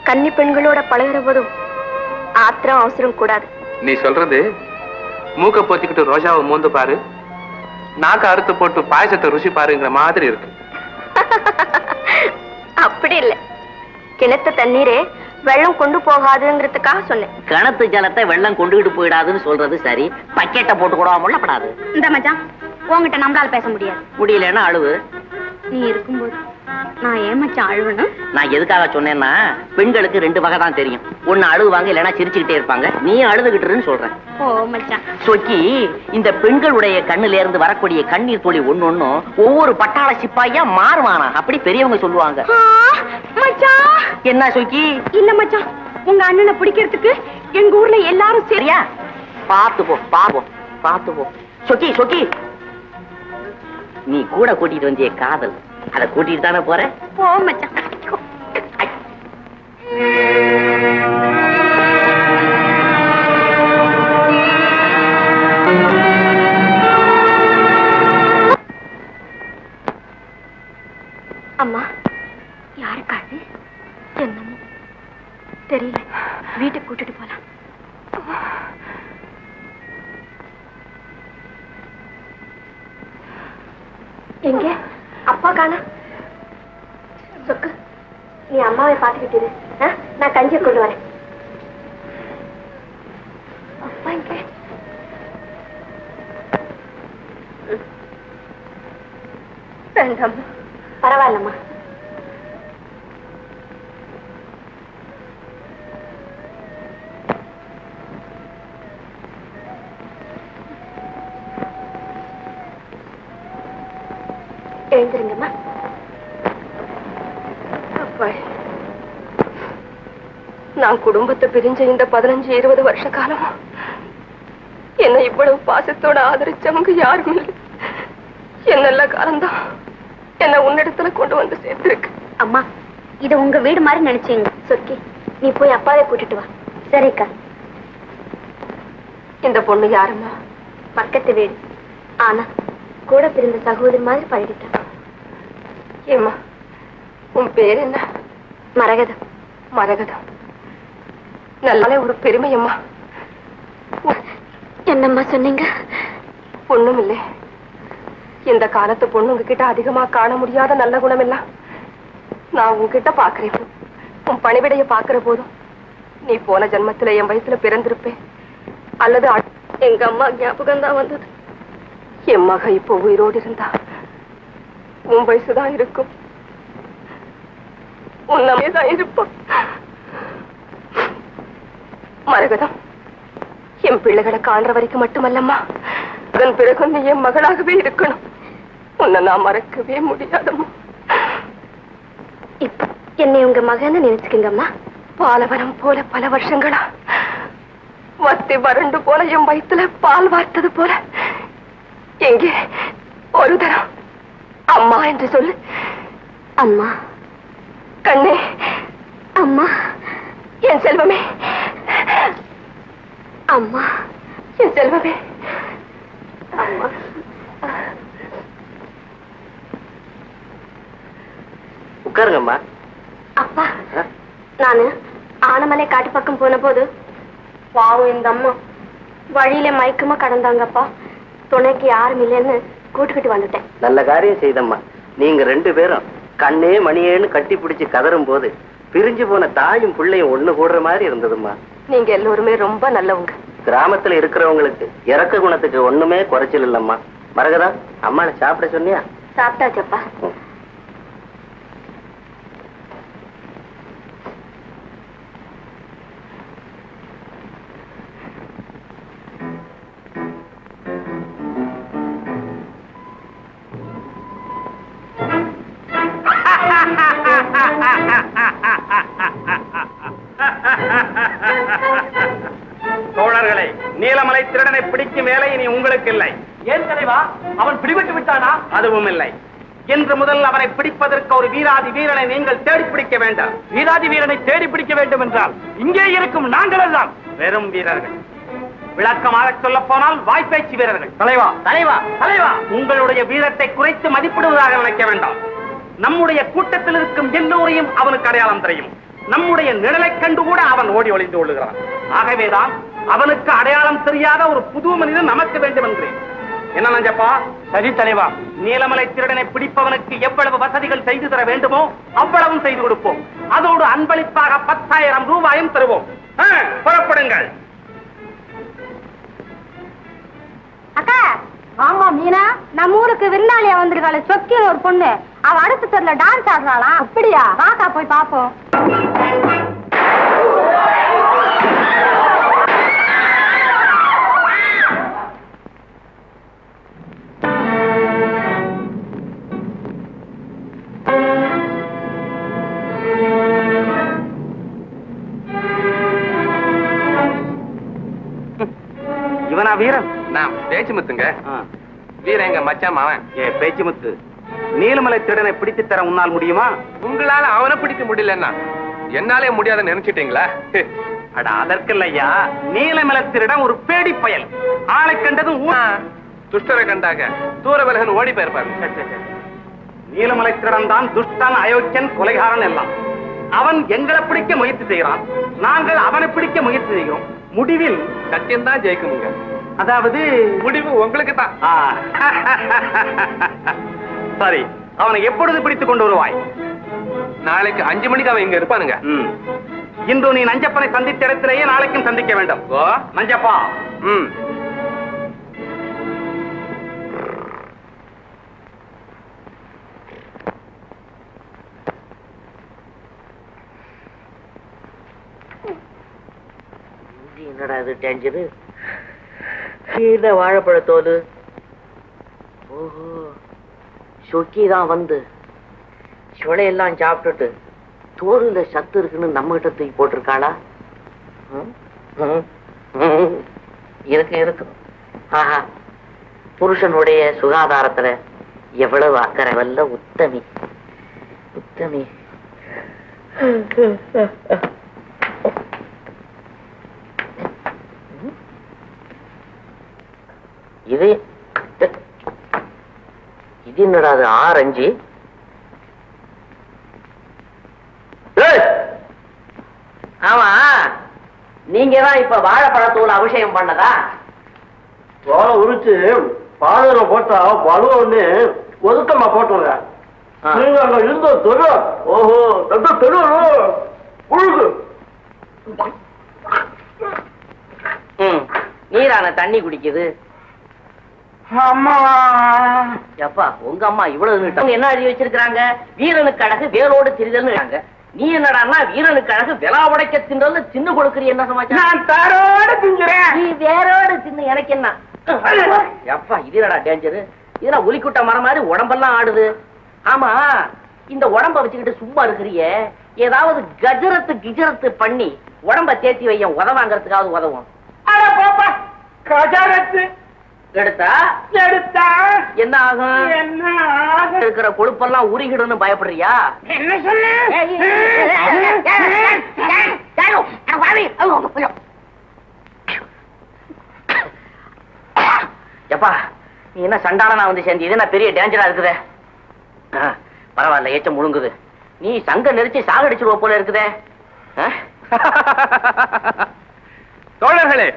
கன்னி பெண்களோட பழகுற போதும் ஆத்திரம் அவசரம் கூடாது. நீ சொல்றது மூக்க போத்திக்கிட்டு ரோஜாவை மோந்து பாரு, நாக்க அறுத்து போட்டு பாயசத்தை ருசி பாருங்கிற மாதிரி இருக்கு. அப்படி இல்ல, கிணத்து தண்ணீரே வெள்ளம் கொண்டு போகாதுங்கிறதுக்காக சொன்னேன். கிணத்து ஜலத்தை வெள்ளம் கொண்டுகிட்டு போயிடாதுன்னு சொல்றது சரி, பக்கெட்டை போட்டு கூட முள்ளப்படாது. இந்த மச்சான், உன்கிட்ட நம்மளால பேச முடியாது. முடியலன்னா அழுவு. நீ இருக்கும்போது நான் ஏன் மச்சான் அழுவணும்? நான் எதுக்காக சொன்னேன்னா, பெண்களுக்கு 2 வகை தான் தெரியும். ஒண்ணு அழுவாங்க, இல்லைன்னா சிரிச்சுக்கிட்டே இருப்பாங்க. நீ அழுதுகிட்டுன்னு சொல்றேன். ஓ மச்சான். சொக்கி, இந்த பெண்களுடைய கண்ணுல இருந்து வரக்கூடிய கண்ணீர் துளி ஒண்ணு ஒவ்வொரு பட்டாள சிப்பாயா மாறுவானா, அப்படி பெரியவங்க சொல்லுவாங்க. மச்சான். என்ன சொக்கி? இல்ல மச்சான், உங்க அண்ணனை பிடிக்கிறதுக்கு எங்க ஊர்ல எல்லாரும் சரியா? பாத்து போ பாப்போம், பாத்து போ. சொக்கி சொக்கி, நீ கூட கூட்டிட்டு வந்திய காதல், அதை கூட்டிட்டு தானே போற? போ மச்சான். அம்மா, யாருக்காது? என்னமோ தெரியல, வீட்டுக்கு கூட்டிட்டு போலாம். எங்க அப்பா காணா? சொக்கு, நீ அம்மாவை பாத்துக்கிட்டு இரு. நான் கஞ்சியை கொண்டு வரேன். அப்பா எங்க? வேண்டாம்மா. பரவாயில்லம்மா. எழுந்திருங்கம்மா. அப்பா, நான் குடும்பத்தை பிரிஞ்ச இந்த 15-20 வருஷ காலமா என்ன இவ்வளவு பாசத்தோட ஆதரிச்சவங்க யாரும் இல்லை. என் நல்ல காலம்தான் என்ன உன்னிடத்துல கொண்டு வந்து சேர்த்திருக்கு. அம்மா, இத உங்க வீடு மாதிரி நினைச்சீங்க. சொக்கி, நீ போய் அப்பாவை கூட்டிட்டு வா. சரிக்கா. இந்த பொண்ணு யாரும்மா? பக்கத்து வீடு. ஆனா கூட பிறந்த சகோதரி மாதிரி பழகிட்டான். ஏம்மா, உன் பேர் என்ன? மரகதம். மரகதம், நல்ல ஒரு பெருமையம்மா. என்னம்மா சொன்னீங்க? ஒண்ணும் இல்லை, இந்த காலத்து பொண்ணுங்க கிட்ட அதிகமா காண முடியாத நல்ல குணம் எல்லாம் நான் உன்கிட்ட பாக்குறேன். உன் பணிவிடைய பாக்குற போதும் நீ போன ஜென்மத்துல என் வயசுல பிறந்திருப்பேன், அல்லது எங்க அம்மா ஞாபகம் தான் வந்தது. என் மக இப்போ உயிரோடு இருந்தா உன் வயசுதான் இருக்கும், உன்னமேதான் இருப்பான். மரகதம், என் பிள்ளைகளை காண்ற வரைக்கும் மட்டுமல்லம்மா, அதன் பிறகு நீ என் மகளாகவே இருக்கணும். உன்னை நான் மறக்கவே முடியாதம்மா. இப்ப என்னை உங்க மகன்னு நினைச்சுக்கங்கம்மா. பாலவரம் போல பல வருஷங்களா வத்தி வறண்டு போல என் வயிற்றுல பால் வார்த்தது போல எங்கே ஒரு தரம் அம்மா என்று சொல்லு. அம்மா, கண்ணே, அம்மா, என் செல்வமே, அம்மா, என் செல்வமே, அம்மா. உட்காருங்கம்மா. அப்பா, நானு ஆனமலை காட்டு பக்கம் போன போது பாவம் இந்த அம்மா வழியில மயக்கமா கடந்தாங்கப்பா. துணைக்கு யாரும் இல்லைன்னு கூட்டுக்கிட்டு வந்துட்டேன். நல்ல காரியம் செய்தம்மா. நீங்க 2 பேரும் கண்ணே மணியேன்னு கட்டி பிடிச்சு கதறும் போது பிரிஞ்சு போன தாயும் பிள்ளையும் ஒண்ணு கூடுற மாதிரி இருந்ததும்மா. நீங்க எல்லோருமே ரொம்ப நல்லவங்க. கிராமத்துல இருக்கிறவங்களுக்கு இறக்க குணத்துக்கு ஒண்ணுமே குறைச்சல் இல்லம்மா. மரகதா, அம்மாளை சாப்பிட சொன்னியா? சாப்பிட்டாச்சப்பா. தோழர்களே, நீலமலை திருடனை பிடிக்கும் வேலை இனி உங்களுக்கு இல்லை. ஏன் தலைவா, அவன் பிடிபட்டு விட்டானா? அதுவும் இல்லை. இன்று முதல் அவரை பிடிப்பதற்கு ஒரு வீராதி வீரனை நீங்கள் தேடி பிடிக்க வேண்டாம். வீராதி வீரனை தேடி பிடிக்க வேண்டும் என்றால் இங்கே இருக்கும் நாங்கள் எல்லாம் வெறும் வீரர்கள். விளக்கமாக சொல்ல போனால் வாய்ப்பேச்சு வீரர்கள். தலைவா, தலைவா, தலைவா, உங்களுடைய வீரத்தை குறைத்து மதிப்பிடுவதாக நினைக்க வேண்டாம். நம்முடைய கூட்டத்தில் இருக்கும் எல்லோரையும் அவனுக்கு அடையாளம் தெரியும். நம்முடைய நிழலை கண்டு கூட அவன் ஓடி ஒளிந்து கொள்ளுகிறான். ஆகவேதான் அவனுக்கு அடையாளம் தெரியாத ஒரு புது மனிதன் நமக்கு வேண்டும் என்கிறேன். என்ன நஞ்சப்பா? சரி தலைவா. நீலமலை திருடனை பிடிப்பவனுக்கு எவ்வளவு வசதிகள் செய்து தர வேண்டுமோ அவ்வளவும் செய்து கொடுப்போம். அதோடு அன்பளிப்பாக 10,000 ரூபாயும் தருவோம். புறப்படுங்கள். அக்கா, ஆமா மீனா, நம்ம ஊருக்கு விருந்தாளியா வந்திருக்காள சொக்கின்னு ஒரு பொண்ணு. அவ அடுத்த தெருல டான்ஸ் ஆடுறாளா? அப்படியா? வாக்கா போய் பாப்போம். இவனா வீரன்? நான் பேச்சுமுத்துங்க. வீரன் எங்க மச்சான் மாவன். பேச்சுமுத்து, நீலமலை திருடனை பிடித்து தர உன்னால் முடியுமா? உங்களால அவனை பிடிக்க முடியலன்னா என்னாலே முடியாதுன்னு நினைச்சிட்டீங்களா? அட அதற்கில்லையா, நீலமலை திருடன் ஒரு பேடி பயல். ஆளை கண்டதும் துஷ்டரை கண்டாக தூர விலகன் ஓடி போயிருப்பாரு. நீலமலை திருடன் தான் துஷ்டன், அயோக்கியன், கொலைகாரன் எல்லாம். அவன் எங்களை பிடிக்க முயற்சி செய்கிறான், நாங்கள் அவனை பிடிக்க முயற்சி செய்கிறோம். முடிவில் சத்தியம் தான் ஜெயிக்குமுங்க. அதாவது முடிவு உங்களுக்கு தான். சரி, அவனை எப்பொழுது பிடித்துக் கொண்டு வருவாய்? நாளைக்கு 5 மணிக்கு அவன் இங்க இருப்பானுங்க. இன்று நீ நஞ்சப்பனை சந்தித்த இடத்திலேயே நாளைக்கும் சந்திக்க வேண்டும். நஞ்சப்பா. என்னடா இது டேஞ்சரு? வாழைப்பழத்தோடு. ஓஹோ, சொக்கிதான் வந்து சுளையெல்லாம் சாப்பிட்டுட்டு தோலுல சத்து இருக்குன்னு நம்ம கிட்ட தூக்கி போட்டிருக்காளா? இருக்கு இருக்கு. ஆஹா, புருஷனுடைய சுகாதாரத்துல எவ்வளவு அக்கறை. வல்ல உத்தமி, உத்தமி. இது என்னடா அது? ஆரஞ்சு. ஆமா, நீங்க தான் இப்ப வாழைப்பழத்தூள் அபிஷேகம் பண்ணதா? தோலை உரிச்சு பாதையில போட்டா பழுவன்னு ஒதுக்கமா போட்டுங்க. நீங்க அங்க இருந்த தெரு, ஓஹோ, அந்த தெரு உழுகு. நீரான தண்ணி குடிக்குது. அம்மா எப்பா உங்க அம்மா இவ்வளவு நீட்டம் என்ன எழுதி வச்சிருக்காங்க? வீரனுக்கு அழகு வேரோடு திரிதல்னு. நீ என்னடான்னா வீரனுக்கு அழகு விலா உடைக்க தின்றது தின்னு கொடுக்குறீ. என்ன சமாச்சாரம்? நான் தரோட திங்குறேன். நீ வேரோடு தின்னு எனக்கு என்ன? எப்பா இது என்னடா டேஞ்சரு? இதெல்லாம் ஒலிக்குட்ட மரம் மாதிரி உடம்பெல்லாம் ஆடுது. ஆமா இந்த உடம்ப வச்சுக்கிட்டு சும்மா இருக்கிறியே, ஏதாவது கிஜரத்து பண்ணி உடம்ப தேத்தி வைய உதவாங்கிறதுக்காவது உதவும். அட பாப்பா கஜரத்து எடுத்தா என்ன ஆகும்? என்ன ஆகும்? இருக்கிற கொழுப்பெல்லாம் உருகிடுன்னு பயப்படுறியா? என்ன சொல்லு? எப்பா நீ என்ன சண்டாளனா வந்து சேர்ந்து இது என்ன பெரிய டேஞ்சரா இருக்குதே. பரவாயில்ல ஏச்சம் முழுங்குது. நீ சங்க நெரிச்சு சாகடிச்சிருவ போல இருக்குதே. தோழர்களே,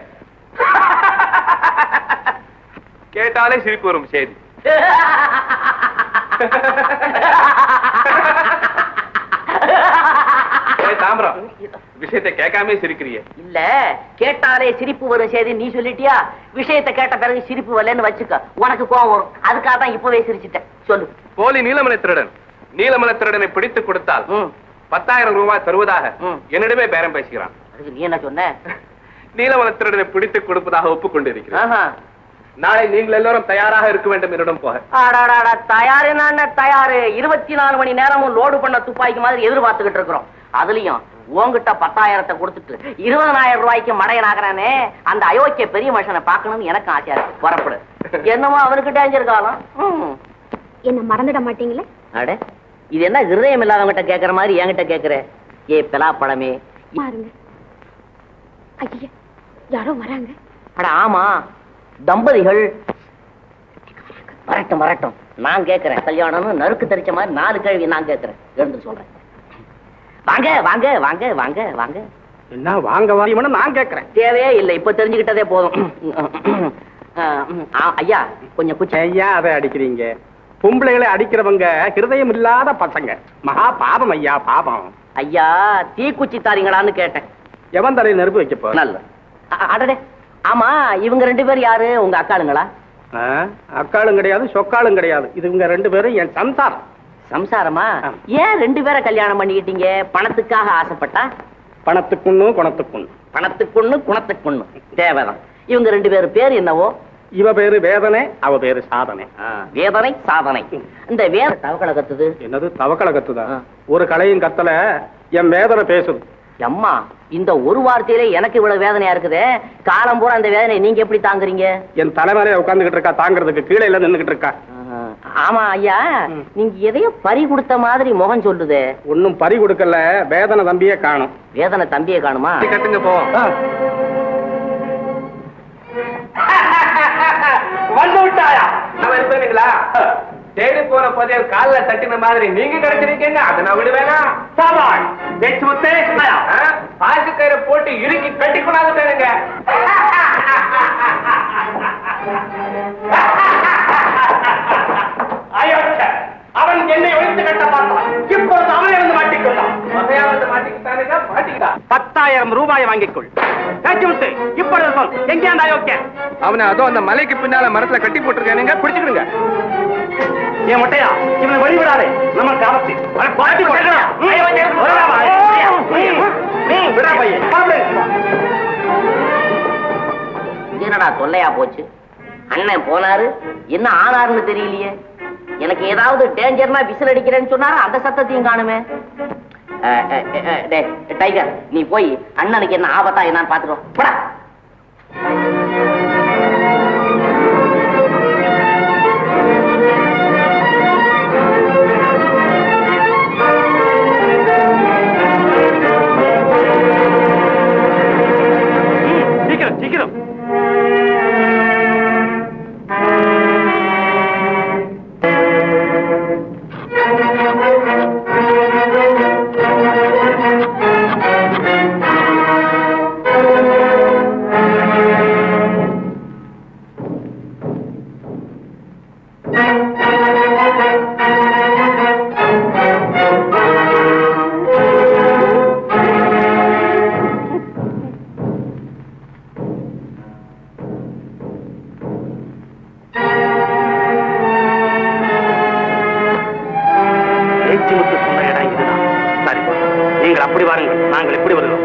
கேட்டாலே சிரிப்பு வரும் செய்தி. தாம்பரம் விஷயத்தை கேட்காம சிரிக்கிறிய? இல்ல கேட்டாலே சிரிப்பு வரும் செய்தி நீ சொல்லிட்டியா? விஷயத்தை கேட்ட பிறகு சிரிப்பு வரலன்னு வச்சுக்க, உனக்கு கோவம் வரும். அதுக்காக தான் இப்பவே சிரிச்சிட்டேன். சொல்லு. போலி நீலமலை திருடன் நீலமலை திருடனை பிடித்து கொடுத்தால் 10,000 ரூபாய் தருவதாக என்னிடமே பேரம் பேசுகிறான். அதுக்கு நீ என்ன சொன்ன? நீலமலை திருடனை பிடித்து கொடுப்பதாக ஒப்புக்கொண்டிருக்கிறேன். நாளை நீங்கள் எல்லாரும் தயாராக இருக்க வேண்டும் என்னிடம் போக. தயாரு தயாரு. 24 மணி நேரமும் லோடு பண்ண துப்பாக்கி மாதிரி எதிர்பார்த்துக்கிட்டு இருக்கிறோம். அதுலயும் உங்ககிட்ட 10,000 கொடுத்துட்டு 20,000 ரூபாய்க்கு மடையன் ஆகிறானே அந்த அயோக்கிய பெரிய மனுஷனை பார்க்கணும்னு எனக்கு ஆசையா இருக்கு. புறப்படு. என்னமோ அவனுக்கு டேஞ்சர் காலம். என்ன மறந்துட மாட்டீங்களே? அட இது என்ன ஹிருதயம் இல்லாதவங்கிட்ட கேட்கற மாதிரி என்கிட்ட கேட்கற? ஏ பெலா பழமே பாருங்க. ஐயா யாரோ வராங்க. அட ஆமா தம்பதிகள். வரட்டும் வரட்டும். நான் கேட்கிறேன். கல்யாணம்னு நறுக்கு தெரிச்ச மாதிரி 4 கேள்வி நான் கேட்கிறேன். எழுந்து சொல்றேன். வாங்க வாங்க வாங்க வாங்க வாங்க. என்ன வாங்க வாங்க நான் கேட்கிறேன். தேவையே இல்லை, இப்ப தெரிஞ்சுக்கிட்டதே போதும். ஐயா கொஞ்சம் குச்சி. ஐயா அதை அடிக்கிறீங்க. பொம்பளைகளை அடிக்கிறவங்க ஹிருதயம் இல்லாத பசங்க. மகா பாபம் ஐயா, பாபம். ஐயா தீக்குச்சி தாரீங்களான்னு கேட்டேன். எவன் தலையில் நெருப்பு வைக்க போ? நல்ல. அடடே ஆமா இவங்க 2 பேர் யாரு? உங்க அக்காளுங்களா? அக்காளும் கிடையாது சொக்காளும் கிடையாது. இது இவங்க 2 பேரும் என் சம்சாரம். சம்சாரமா? ஏன் 2 பேரை கல்யாணம் பண்ணிக்கிட்டீங்க? பணத்துக்காக ஆசைப்பட்டா? பணத்துக்குன்னு குணத்துக்குன்னு. பணத்துக்குன்னு குணத்துக்குன்னு தேவைதான். இவங்க 2 பேரும் பேர் என்னவோ? இவ பேரு வேதனை, அவ பேரு சாதனை. வேதனை சாதனை. இந்த வேத தவக்கலை கத்துது. என்னது தவக்கலை கத்துதா? ஒரு கலையும் கத்தல, என் வேதனை பேசுது. அம்மா இந்த ஒரு வார்த்தையில எனக்கு இவ்வளவு வேதனையா இருக்குது. காலம் பூரா அந்த வேதனை நீங்க எப்படி தாங்குறீங்க? என் தலைமையில உட்கார்ந்துகிட்டு இருக்கா, தாங்கிறதுக்கு கீழே இல்ல நின்னுகிட்டு இருக்கா. ஆமா ஐயா நீங்க எதையோ பறி கொடுத்த மாதிரி முகம் சொல்லுது. ஒன்னும் பறி கொடுக்கல, வேதனை தம்பியே காணும். வேதனை தம்பியே காணுமா? கட்டுங்க போவோம். வந்து விட்டாயா? நான் இருப்பீங்களா? தேடி போன போதையில் கால்ல தட்டின மாதிரி நீங்க கிடைச்சிருக்கீங்க. அதை நான் விடுவேனா? சாபாஷ். பேச்சுமுத்தே பாசு கயிறை போட்டு இறுக்கி கட்டி கொண்டாந்து பேருங்க. அவன் என்னை ஒழித்து கட்ட பார்த்தான். இப்பொழுது அவனை வந்து மாட்டிக்கொண்டான். வந்து மாட்டிக்கிட்டானுங்க, மாட்டிக்கிட்டா. 10,000 ரூபாயை வாங்கிக்கொள். பேச்சுமுத்து இப்பொழுது சொல், எங்கே அந்த அயோக்கியன்? அவனை அதோ அந்த மலைக்கு பின்னால மரத்துல கட்டி போட்டிருக்கானுங்க, பிடிச்சுக்கிடுங்க. ஏன் மொட்டையா, இவனை வழிவிடாதே. நம்ம காலத்து என்னடா தொல்லையா போச்சு? அண்ணன் போனாரு, என்ன ஆனாருன்னு தெரியலையே. எனக்கு ஏதாவது டேஞ்சர்னா விசில் அடிக்கிறேன்னு சொன்னாரு, அந்த சத்தத்தையும் காணுமே. டைகர் நீ போய் அண்ணனுக்கு என்ன ஆபத்தா என்னன்னு பாத்துக்கோ. போடா. சீக்கிரம் சீக்கிரம். நீங்கள் அப்படி வாருங்கள், நாங்கள் எப்படி வருகிறோம்?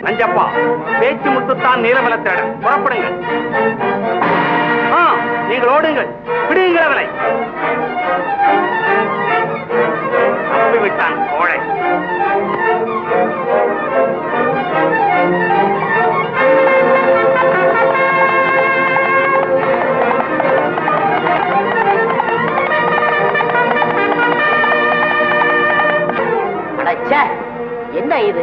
நஞ்சப்பா, பேச்சு முத்துத்தான் நீலமலை தேட புறப்படுங்கள். நீங்கள் ஓடுங்கள், பிடியுங்கள் அவனை. தப்பிவிட்டான் கோழை. என்ன இது?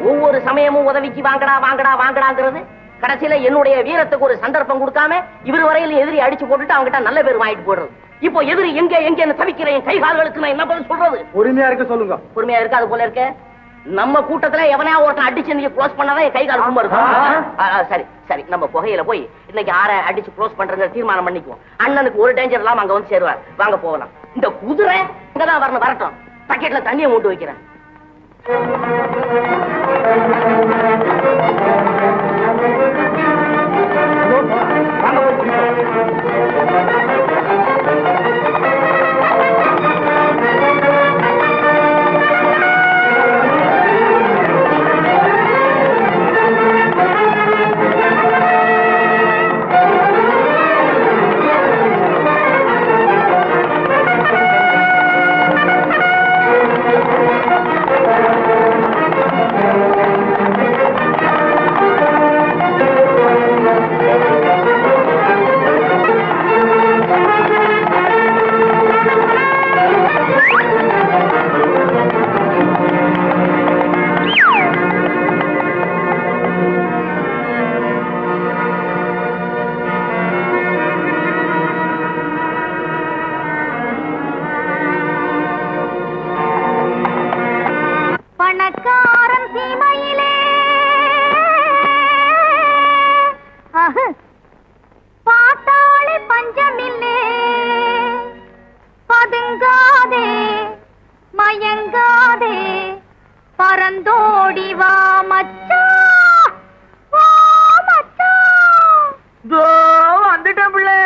ஒவ்வொரு சமயமும் உதவிக்கு வாங்கடா வாங்கடா வாங்கடாங்கிறது, கடைசியில என்னுடைய வீரத்துக்கு ஒரு சந்தர்ப்பம் கொடுக்காம இவர் வரையில எதிரி அடிச்சு போட்டுட்டு அவங்க நல்ல பேர் வாங்கிட்டு போடுறது. இப்போ எதிரி எங்க எங்க தவிக்கிறேன், கை கால்களுக்கு நான் என்ன பதில் சொல்றது? பொறுமையா இருக்க சொல்லுங்க. பொறுமையா இருக்காது போல இருக்க. நம்ம கூட்டத்துல எவனையா ஒருத்தன் அடிச்சு நீங்க க்ளோஸ் பண்ணாதான் என் கை கால் கும்ப இருக்கும். சரி சரி, நம்ம புகையில போய் இன்னைக்கு ஆற அடிச்சு க்ளோஸ் பண்றத தீர்மானம் பண்ணிக்குவோம். அண்ணனுக்கு ஒரு டேஞ்சர் இல்லாம அங்க வந்து சேருவார். வாங்க போகலாம். இந்த குதிரை இங்கதான் வரணும், வரட்டும். பக்கெட்ல தண்ணியை மூட்டு வைக்கிறேன். பணக்காரன் சீமையிலே பாட்டாளி பஞ்சமில்லே, பதுங்காதே மயங்காதே பறந்தோடி வா மச்சா, வா மச்சா. வந்துட்டேன் பிள்ளை.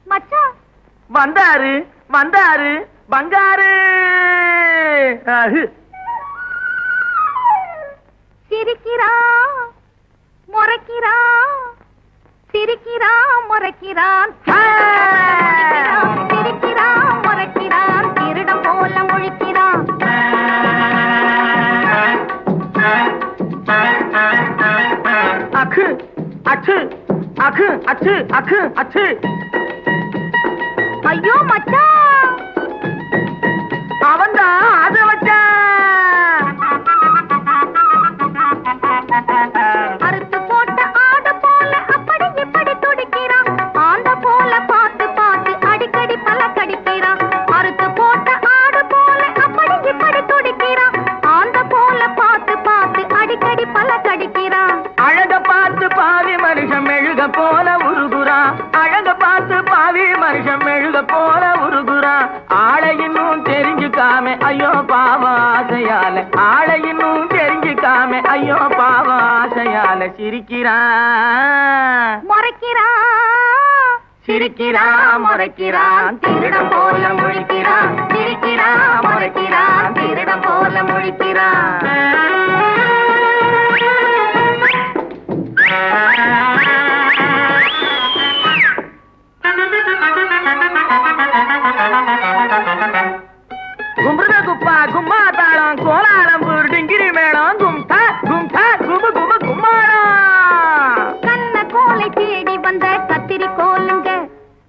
மச்சா வந்தாரு வந்தாரு பங்காரு. சிரிக்கிறான் முறைக்கிறான், சிரிக்கிறான் முறைக்கிறான், சிரிக்கிறான் முறைக்கிறான், திருடம் போல முழிக்கிறான். அக்கு அச்சு அக்கு அச்சு அக்கு அச்சு. ஐயோ புருஷன் மெழுக போல உருகுறான் ஆளை இன்னும் தெரிஞ்சுக்காம ஐயோ பாவம் ஆசையால ஆளை இன்னும் தெரிஞ்சுக்காம ஐயோ பாவம் ஆசையால சிரிக்கிறான் சிரிக்கிறான் முறைக்கிறான் திருடம் போல முழிக்கிறான் சிரிக்கிறான் முறைக்கிறான் திருடம் போல முழிக்கிறான் கும்பிடுத குப்பா கும்மா தாளம் கோலாலம் டிங்கிரி மேளம் கும்தா கும்தா குபு குபு கும்மாளம் கண்ண கோலை தேடி வந்த கத்திரி கோலுங்க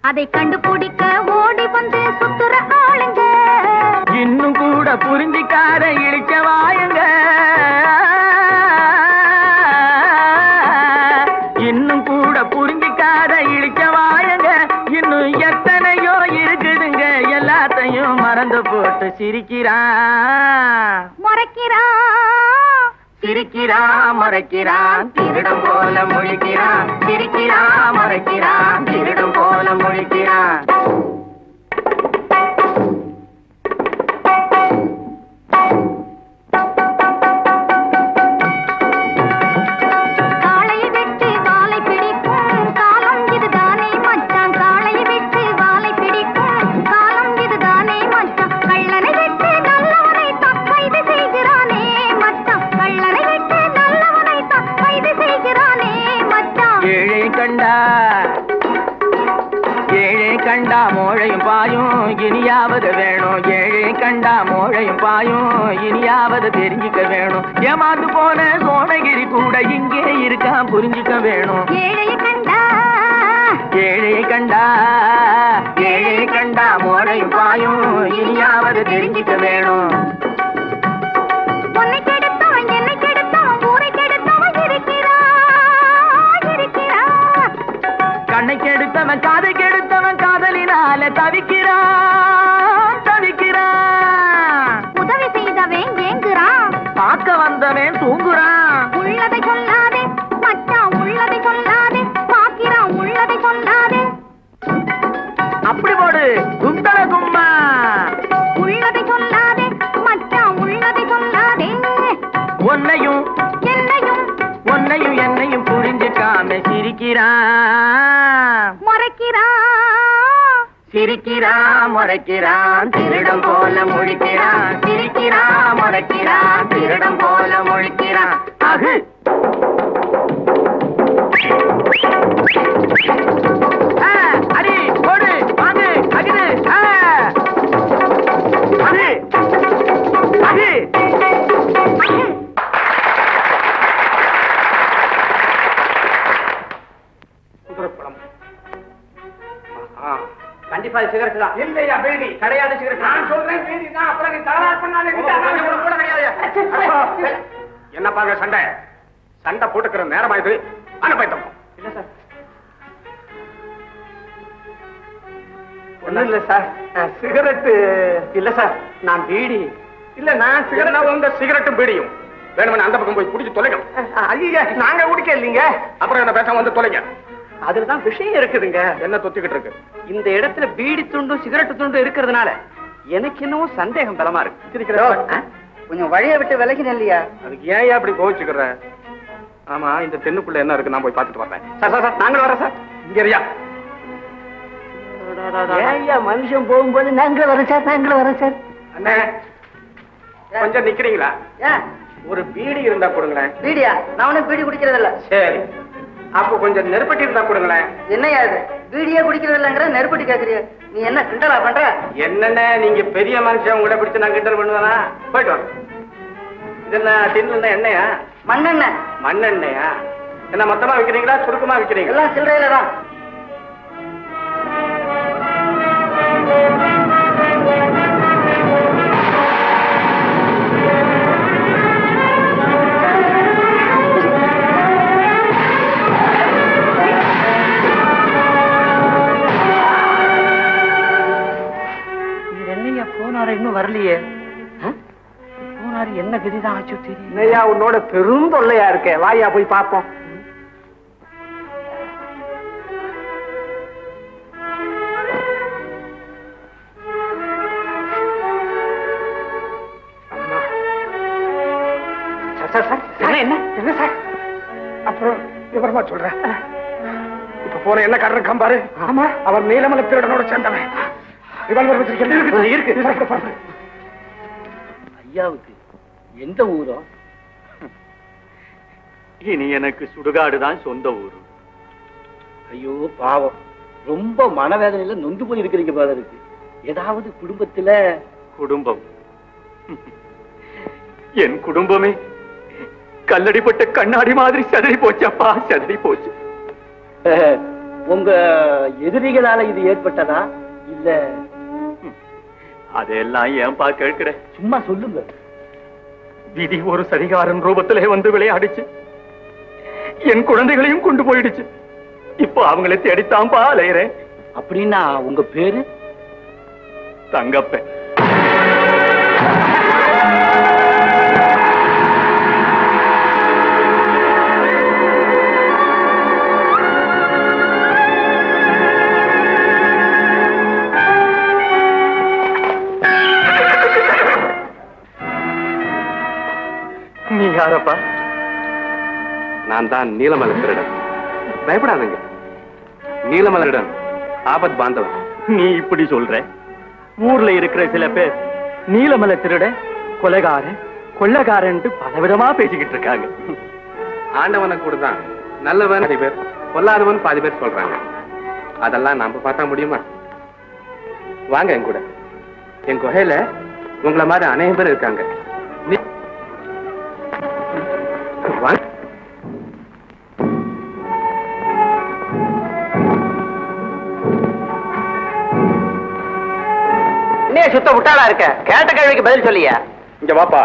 அதை கண்டுபிடிக்க ஓடி வந்து சுத்துற ஆளுங்க இன்னும் கூட புரிஞ்சிக்காத இழிச்ச வாயுங்க இன்னும் கூட புரிஞ்சிக்காத இழிச்ச வாயுங்க இன்னும் எத்தனையோ இருக்குதுங்க எல்லாத்தையும் மறந்து போட்டு சிரிக்கிறான் சிரிக்கிறான் முறைக்கிறான் திருடம் போல முழிக்கிறான் சிரிக்கிறான் முறைக்கிறான் திருடம் போல முழிக்கிறான் ஏழை கண்டா மோழையும் பாயும் இனியாவது வேணும் ஏழை கண்டா மோழையும் பாயும் இனியாவது தெரிஞ்சுக்க வேணும் ஏமாந்து போன சோனகிரி கூட இங்கே இருக்கான் புரிஞ்சுக்க வேணும் ஏழை கண்டா மோழையும் பாயும் இனியாவது தெரிஞ்சுக்க வேணும் கண்ணை கெடுத்தவன் காதை கெடுத்தவன் காதலினால தவிக்கிறான் உதவி செய்தவன் ஏங்குறான் பார்க்க வந்தவன் தூங்குறான் உள்ளதை சொல்லாதே மச்சான் உள்ளதை சொல்லாதே பாக்கிறான் உள்ளதை சொல்லாதே அப்படி போடு குந்தல கும்மா உள்ளதை சொல்லாதே மச்சான் உள்ளதை சொல்லாதே உன்னையும் என்னையும் புரிஞ்சுக்காம சிரிக்கிறான் முறைக்கிறான் திருடம் போல முழிக்கிறான் சிரிக்கிறான் முறைக்கிறான் திருடம் போல முழிக்கிறான் அகு அடி போடு வாங்கு அகிது அகு அகு கண்டிப்பா சிகரெட் தான் இல்லையா பீடி கிடையாது சிகரெட் நான் சொல்றேன் பீடி தான் அப்புறம் நீ தகராறு பண்ணாலே கூட கிடையாது என்ன பாருங்க சண்டை போட்டுக்கிற நேரமா இது அனுப்பிட்டோம் இல்ல சார் ஒண்ணும் இல்ல சார் சிகரெட் இல்ல சார் நான் பீடி இல்ல நான் சிகரெட் உங்க சிகரெட்டும் பீடியும் வேணுமே அந்த பக்கம் போய் குடிச்சு தொலைங்க ஐயா நாங்க குடிக்க இல்லீங்க அப்புறம் என்ன பேசாம வந்து தொலைங்க அதுலதான் விஷயம் இருக்குதுங்க என்ன தொத்திக்கிட்டு இருக்கு இந்த இடத்துல பீடி துண்டும் சிகரெட் துண்டும் இருக்கிறதுனால எனக்கு என்னவோ சந்தேகம் பலமா இருக்கு கொஞ்சம் வழியை விட்டு விலகின இல்லையா அதுக்கு ஏன் அப்படி கோவிச்சுக்கிற ஆமா இந்த தென்னுக்குள்ள என்ன இருக்கு நான் போய் பார்த்துட்டு வரேன் சார் நாங்களும் வரோம் சார் இங்க இருயா ஏன் மனுஷன் போகும்போது நாங்களும் வரோம் சார் அண்ணே கொஞ்சம் நிக்கிறீங்களா ஒரு பீடி இருந்தா கொடுங்களேன் பீடியா நான் ஒன்னும் பீடி குடிக்கிறது இல்ல சரி அப்போ கொஞ்சம் நெருப்பட்டி இருந்தா கொடுங்களேன் என்னையா இது பீடியே குடிக்கிறது இல்லங்கிற நெருப்பட்டி கேக்குறிய நீ என்ன கிண்டலா பண்ற என்னென்ன நீங்க பெரிய மனுஷன் உங்களை பிடிச்சு நான் கிண்டல் பண்ணுவேனா போயிட்டு வாங்க இது என்ன டின்ல எண்ணெயா மண்ணெண்ணெயா என்ன மொத்தமா விக்கிறீங்களா சுருக்கமா விக்கிறீங்களா எல்லாம் சில்லறையில தான் இன்னும் வரலையே போனாரு என்ன கதிதான் ஆச்சு தெரியும் இல்லையா உன்னோட பெரும் தொல்லையா இருக்கே வாயா போய் பாப்போம் என்ன சார்? அப்புறம் விவரமா சொல்றேன். இப்ப போன என்ன காரணம் காம்பாரு? ஆமா, அவர் நீலமலை திருடனோட சேர்ந்தவன். ரிவால்வர் வச்சிருக்கேன். இருக்கு. ஐயாவுக்கு எந்த ஊரோ? இனி எனக்கு சுடுகாடுதான் சொந்த ஊரு. ஐயோ பாவம், ரொம்ப மனவேதனையில நொந்து போய் இருக்கிறீங்க போல இருக்கு. ஏதாவது குடும்பத்துல? குடும்பம்? என் குடும்பமே கல்லடிப்பட்ட கண்ணாடி மாதிரி சதறி போச்சப்பா, சதறி போச்சு. உங்க எதிரிகளால இது ஏற்பட்டதா இல்ல? அதெல்லாம் ஏன்பா கேட்கிற? சும்மா சொல்லுங்க. விதி ஒரு சரிகாரன் ரூபத்திலே வந்து விளையாடிச்சு. என் குழந்தைகளையும் கொண்டு போயிடுச்சு. இப்போ அவங்களை தேடித்தான்பா அலையிறேன். அப்படின்னா உங்க பேரு? தங்கப்பன். நீ யாரப்பா? நான் தான் நீலமலை திருடன். பயப்படாதீங்க, நீலமலரிடம் ஆபத் பாந்தவன். நீ இப்படி சொல்ற? ஊர்ல இருக்கிற சில பேர் நீலமலை திருட, கொலைகாரன், கொள்ளக்காரன் பலவிதமா பேசிக்கிட்டு இருக்காங்க. ஆண்டவனை கூட தான் நல்லவன் பாதி பேர், பொல்லாதவன் பாதி பேர் சொல்றாங்க. அதெல்லாம் நாம பார்த்தா முடியுமா? வாங்க என் கூட. என் குகையில உங்களை மாதிரி அநேகம் பேர் இருக்காங்க. வாங்க. சுத்த முட்டாளா இருக்க, கேட்ட கேள்விக்கு பதில் சொல்லியா? இங்க வாப்பா,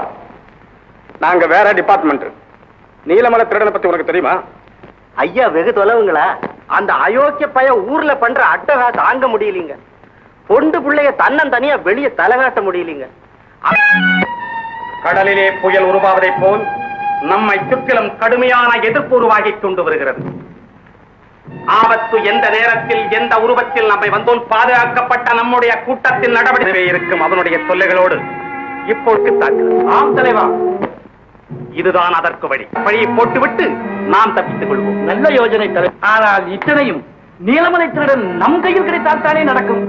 நாங்க வேற டிபார்ட்மெண்ட். நீலமலை திருடனை பத்தி உனக்கு தெரியுமா? ஐயா வெகு தொலைவுங்களா? அந்த அயோக்கிய பைய ஊர்ல பண்ற அட்டகா தாங்க முடியலீங்க. பொண்டு பிள்ளைய தன்னன் தனியா வெளியே தலைகாட்ட முடியலீங்க. கடலிலே புயல் உருவாவதை போல் நம்மை சுற்றிலும் கடுமையான எதிர்ப்பு உருவாகிக் கொண்டு வருகிறது. ஆபத்து எந்த நேரத்தில் எந்த உருவத்தில் நம்மை வந்தோம் பாதுகாக்கப்பட்ட நம்முடைய கூட்டத்தில் நடவடிக்கை இருக்கும் அவனுடைய தொல்லைகளோடு இப்போது தாக்கு. ஆம் தலைவா, இதுதான் அதற்கு வழி. வழியை போட்டுவிட்டு நாம் தப்பித்துக் கொள்வோம். நல்ல யோஜனை தலைவர். ஆனால் இத்தனையும் நீலமலை திருடன் நம் கையில் கிடைத்தால் தானே நடக்கும்.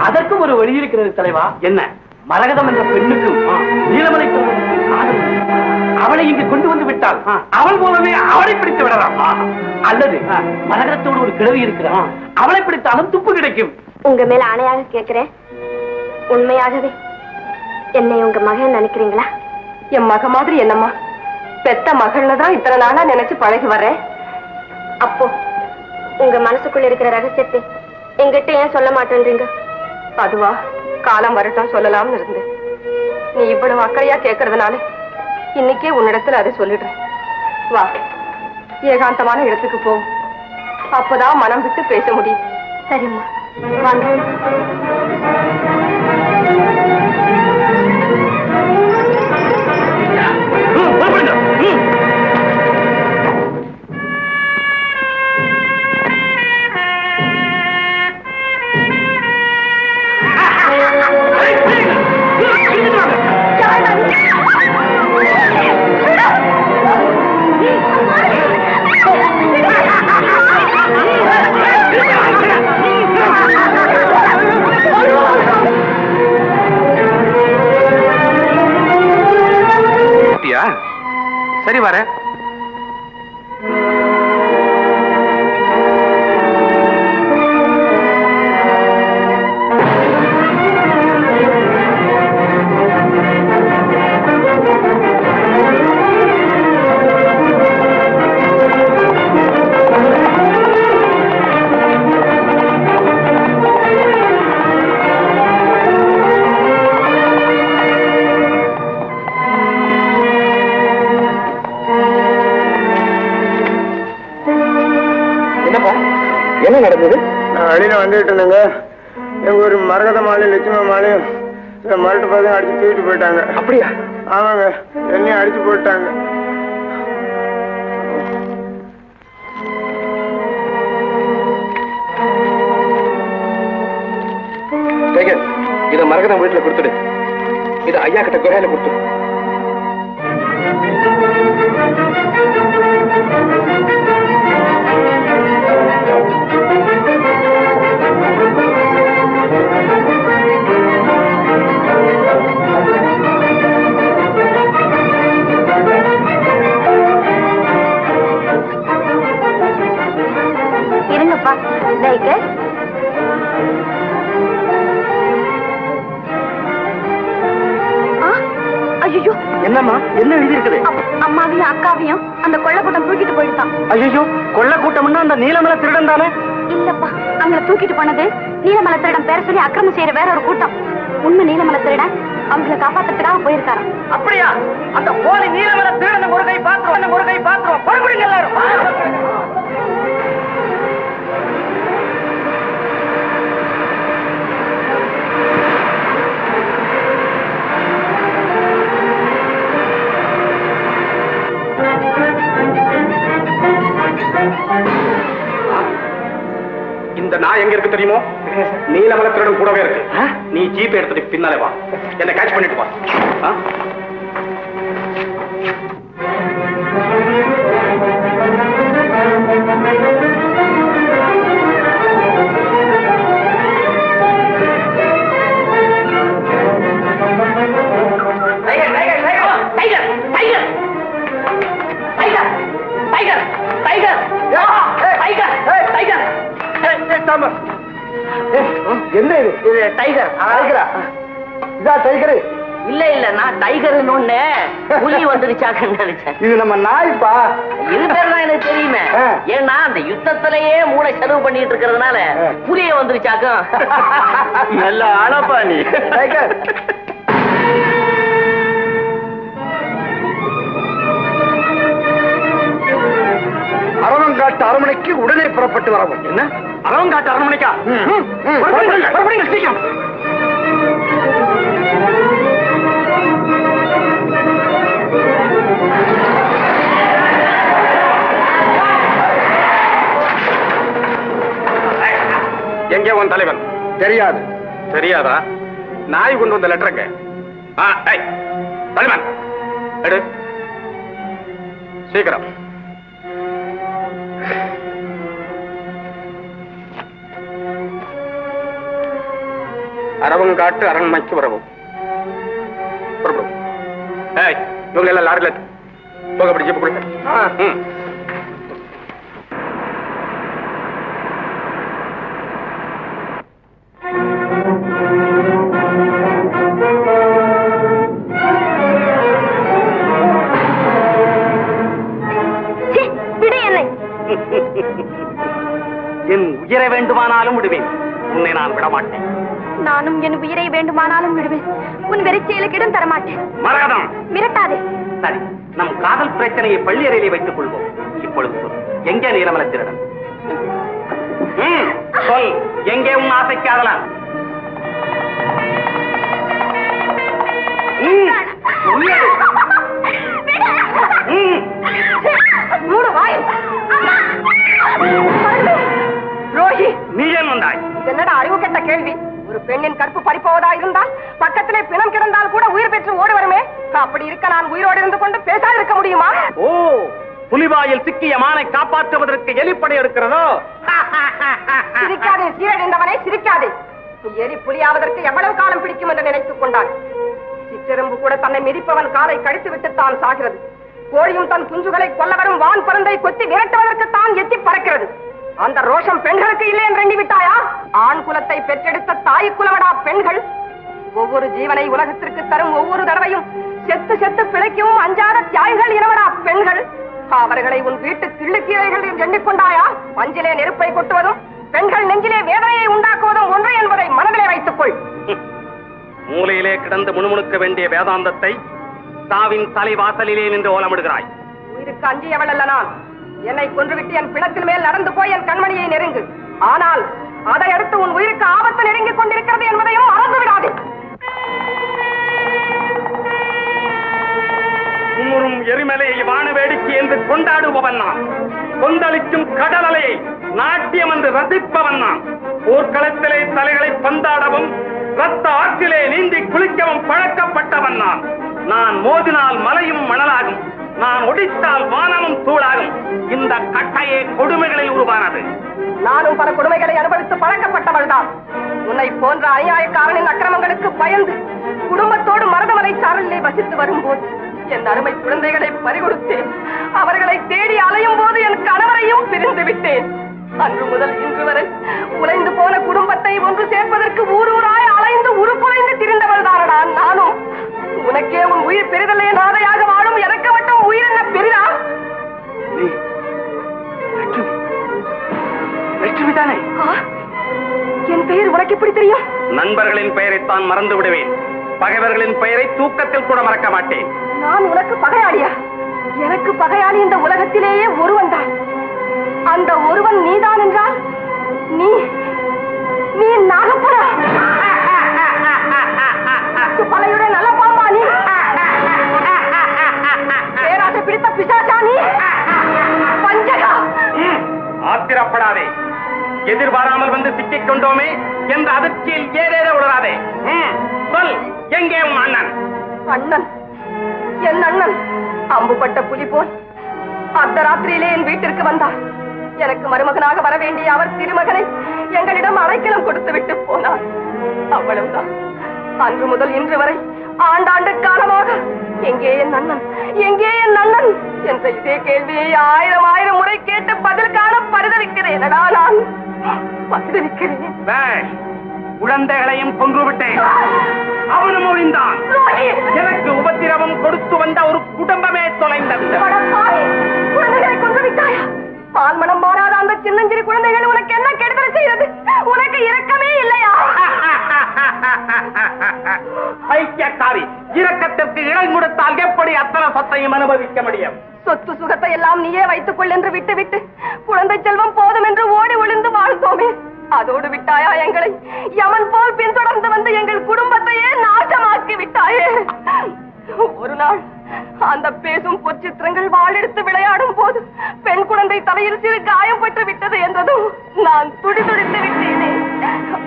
அதற்கும் ஒரு வழி இருக்கிறது தலைவா. என்ன? மரகதம் என்ற பெண்ணுக்கும் நீலமலை திருடனுக்கும் காதல். அவளை இங்கு கொண்டு வந்து விட்டால் அவள் மூலமே அவளை பிடித்து விடலாம். அல்லது மரகதத்தோடு ஒரு கிழவி இருக்கிறான், அவளை பிடித்தாலும் துப்பு கிடைக்கும். உங்க மேல ஆணையாக கேட்கிறேன், உண்மையாகவே என்னை உங்க மகன் நினைக்கிறீங்களா? என் மக மாதிரி என்னம்மா, பெத்த மகள்னதான் இத்தனை நாளா நினைச்சு பழகி வர்றேன். அப்போ உங்க மனசுக்குள்ள இருக்கிற ரகசியத்தை எங்கிட்ட ஏன் சொல்ல மாட்டேன்றீங்க? அதுவா, காலம் வரட்டும் சொல்லலாம்னு இருந்தேன். நீ இவ்வளவு அக்கறையா கேட்கறதுனால இன்னைக்கே உன்னிடத்துல அதை சொல்லிடுறேன். வா, ஏகாந்தமான இடத்துக்கு போ, அப்பதான் மனம் விட்டு பேச முடியும். சரிம்மா, வாங்க. சரி வர. என்ன நடந்தது? நான் வெளியில வந்துட்டு இருந்தேங்க. எங்க ஒரு மரகத மாலையும் லட்சுமி மாலையும் மரட்டு பார்த்து அடிச்சு தூக்கிட்டு போயிட்டாங்க. அப்படியா? ஆமாங்க, என்னையும் அடிச்சு போட்டாங்க. இத மரகதம் வீட்டுல கொடுத்துடு. இது ஐயா கிட்ட குறையில கொடுத்துடு. என்னம்மா என்ன எழுதி இருக்குது? அம்மாவையும் அக்காவையும் அந்த கொள்ள கூட்டம் தூக்கிட்டு போயிட்டான். ஐயோ, கொள்ள கூட்டம்னா அந்த நீலமலை திருடன் தானே? இல்லப்பா, அவங்களை தூக்கிட்டு போனது நீலமலை திருடன் பேர சொல்லி அக்கிரமம் செய்யற வேற ஒரு கூட்டம். உண்மை நீலமலை திருடன் அவங்களை காப்பாத்துறதுக்காக போயிருக்காராம். அப்படியா? அந்த போலி நீலமலை திருடன் ஒரு கை பாத்துருவோம், ஒரு கை பாத்துருவோம். படுபடுங்க எல்லாரும். இந்த நாய் எங்க இருக்கு தெரியுமோ? நீலமலை திருடன் கூடவே இருக்கு. நீ ஜீப் எடுத்துட்டு பின்னாலே வா, என்ன கேட்ச் பண்ணிட்டு வா. என்ன இது? இது டைகர். டைகரா? இதா டைகரு? இல்ல இல்ல, நான் டைகர்னு ஒண்ணு புலி வந்துருச்சாக்கன்னு நினைச்சேன். இது நம்ம நாய்ப்பா. இது பேர் தான் எனக்கு தெரியுமே. ஏன்னா அந்த யுத்தத்திலேயே மூளை செலவு பண்ணிட்டு இருக்கிறதுனால புலிய வந்துருச்சாக்கும். நல்ல ஆளப்பா நீ. டைகர் அரவங்காட்டு அரண்மனைக்கு உடனே புறப்பட்டு வரவும். என்ன அரவங்காட்டு அரண்மனைக்கா? சீக்கிரம். எங்கே உன் தலைவன்? தெரியாது. தெரியாதா? நாய் கொண்டு வந்த லெட்டருங்க. தலைவன் எடு சீக்கிரம். அரவங்காட்டு அரண்மனைக்கு வரவும். இவங்க எல்லாம் லாரில போக அப்படி ஜீப்பு கொடுக்க. என் உயிரை வேண்டுமானாலும் விடுவேன், உன்னை நான் விடமாட்டேன். நானும் என் உயிரை வேண்டுமானாலும் விடுவேன், உன் வெறிச்செயலுக்கு இடம் தரமாட்டேன். மரகதம், மிரட்டாதே. சரி, நம் காதல் பிரச்சனையை பள்ளியறையிலே வைத்துக் கொள்வோம். இப்பொழுது சொல், எங்கே நீலமலை திருடன்? சொல், எங்கே உன் ஆசை காதலன்? மூடு வாய். ரோஹி, நீ ஏன் வந்தாய்? என்னடா அறிவு கெட்ட கேள்வி? ஒரு பெண்ணின் கற்பு பறிப்போவதா இருந்தால் பக்கத்திலே பிணம் கிடந்தால் கூட உயிர் பெற்று ஓடி வருமே. அப்படி இருக்க நான் உயிரோடு இருந்து கொண்டு பேசாது இருக்க முடியுமா? ஓ, புலிவாயில் சிக்கிய மானை காப்பாற்றுவதற்கு எலிப்படை எடுக்கிறதோ? சிரிக்காதே சீரழிந்தவனே, சிரிக்காதே. எலி புலியாவதற்கு எவ்வளவு காலம் பிடிக்கும் என்று நினைத்துக் கொண்டான். சிற்றெரும்பு கூட தன்னை மிதிப்பவன் காலை கடித்து விட்டு தான் சாகிறது. கோழியும் தன் குஞ்சுகளை கொல்ல வரும் வான் பருந்தை கொத்தி விரட்டுவதற்கு தான் எத்தி பறக்கிறது. அந்த ரோஷம் பெண்களுக்கு இல்லை என்று எண்ணி விட்டாயா? ஆண் குலத்தை பெற்றெடுத்த தாய் குலவடா பெண்கள். ஒவ்வொரு ஜீவனை உலகத்திற்கு தரும் ஒவ்வொரு தடவையும் செத்து செத்து பிழைக்கவும் அஞ்சாத தியாகிகள் இனவடா பெண்கள். அவர்களை உன் வீட்டு கிள்ளுக்கீரைகள் எண்ணிக்கொண்டாயா? பஞ்சிலே நெருப்பை கொட்டுவதும் பெண்கள் நெஞ்சிலே வேதனையை உண்டாக்குவதும் ஒன்று என்பதை மனதிலே வைத்துக் கொள். மூலையிலே கிடந்து முணுமுணுக்க வேண்டிய வேதாந்தத்தை தாவின் தலைவாசலிலே நின்று ஓலமிடுகிறாய். உயிருக்கு அஞ்சியவள் அல்ல நான். என்னை கொன்றுவிட்டு என் பிணத்தின் மேல் நடந்து போய் என் கண்மணியை நெருங்கு. ஆனால் அதை அடுத்து உன் உயிருக்கு ஆபத்து நெருங்கிக் கொண்டிருக்கிறது என்பதையும் மறந்து விடாதே. குமுறும் எரிமலையை வான வேடிக்கை என்று கொண்டாடுபவன் நான். கொந்தளிக்கும் கடல் அலையை நாட்டியம் என்று ரசிப்பவன் நான். போர்க்களத்திலே தலைகளை பந்தாடவும் ரத்த ஆற்றிலே நீந்தி குளிக்கவும் பழக்கப்பட்டவன் நான். நான் மோதினால் மலையும் மணலாகும், நான் ஒடித்தால் வானமும் தூளாகும். இந்த கட்டையே கொடுமைகளில் உருவானது. நானும் பல கொடுமைகளை அனுபவித்து பழக்கப்பட்டவள் தான். உன்னை போன்ற அநியாயக்காரனின் அக்கிரமங்களுக்கு பயந்து குடும்பத்தோடு மருதமலை சாரலிலே வசித்து வரும்போது என் அருமை குழந்தைகளை பறிகொடுத்தேன். அவர்களை தேடி அலையும் போது என் கணவரையும் பிரிந்து விட்டேன். அன்று முதல் இன்று வரை உழைந்து போன குடும்பத்தை ஒன்று சேர்ப்பதற்கு ஊரூராய் அலைந்து உருக்குலைந்து திரிந்தவள் தானடா நானும். உனக்கே உன் உயிர் பெரிதலே நாதை உனக்கு எப்படி தெரியும்? நண்பர்களின் பெயரைத்தான் மறந்து விடுவேன், பகைவர்களின் பெயரை தூக்கத்தில் கூட மறக்க மாட்டேன். நான் உனக்கு பகையாளியா? எனக்கு பகையாளி இந்த உலகத்திலேயே ஒருவன் தான். அந்த ஒருவன் நீதான் என்றால் நீ நீ நாகப்படா, பலையுடைய நல்ல பாம்பா நீ, பேராசை பிடித்த பிசாசா நீ, பஞ்சகா. ஆத்திரப்படாதே, எதிர்பாராமல் வந்து சிக்கிக் கொண்டோமே என்ற அதிர்ச்சியில் ஏதேதோ உளராதே. சொல், எங்கே உன் அண்ணன்? அண்ணன்? என் அண்ணன் அம்புப்பட்ட புலி போல் அர்த்தராத்திரியிலே என் வீட்டிற்கு வந்தார். எனக்கு மருமகனாக வர வேண்டிய அவர் திருமகனை எங்களிடம் அடைக்கலம் கொடுத்து விட்டு போனார். அவ்வளவுதான். அன்று முதல் இன்று வரை ஆண்டாண்டு காலமாக எங்கே என் அண்ணன், எங்கே என் அண்ணன் என்ற இதே கேள்வியை ஆயிரம் ஆயிரம் முறை கேட்டு பதில் காண பரிதவிக்கிறேனடா நான், பரிதவிக்கிறேன். குழந்தைகளையும் கொன்று விட்டேன், அவனும் ஒழிந்தான். எனக்கு உபத்திரவம் கொடுத்து வந்த ஒரு குடும்பமே தொலைந்தது. குழந்தைகளை கொன்று விட்டாயா? பால் மனம் மாறாத அந்த சின்னஞ்சிறு குழந்தைகள் உனக்கு என்ன கெடுதல் செய்தது? உனக்கு இரக்கமே இல்லையா? ஐக்கியக்காரி, இரக்கத்திற்கு இடம் கொடுத்தால் எப்படி அத்தனை சொத்தையும் அனுபவிக்க முடியும்? சொத்து சுகத்தை எல்லாம் நீயே வைத்துக் கொள் என்று விட்டு விட்டு குழந்தை செல்வம் போதும் என்று ஓடி ஒளிந்து வாழ்ந்தோமே, அதோடு விட்டாயா எங்களை? யமன் போல் பின்தொடர்ந்து வந்து எங்கள் குடும்பத்தையே நாசமாக்கி விட்டாயே. ஒரு நாள் அந்த பேசும் பொச்சித்திரங்கள் வாளெடுத்து விளையாடும் போது பெண் குழந்தை தலையில் சிறு காயம் பட்டு விட்டது என்றதும் நான் துடிதுடித்து விட்டேனே.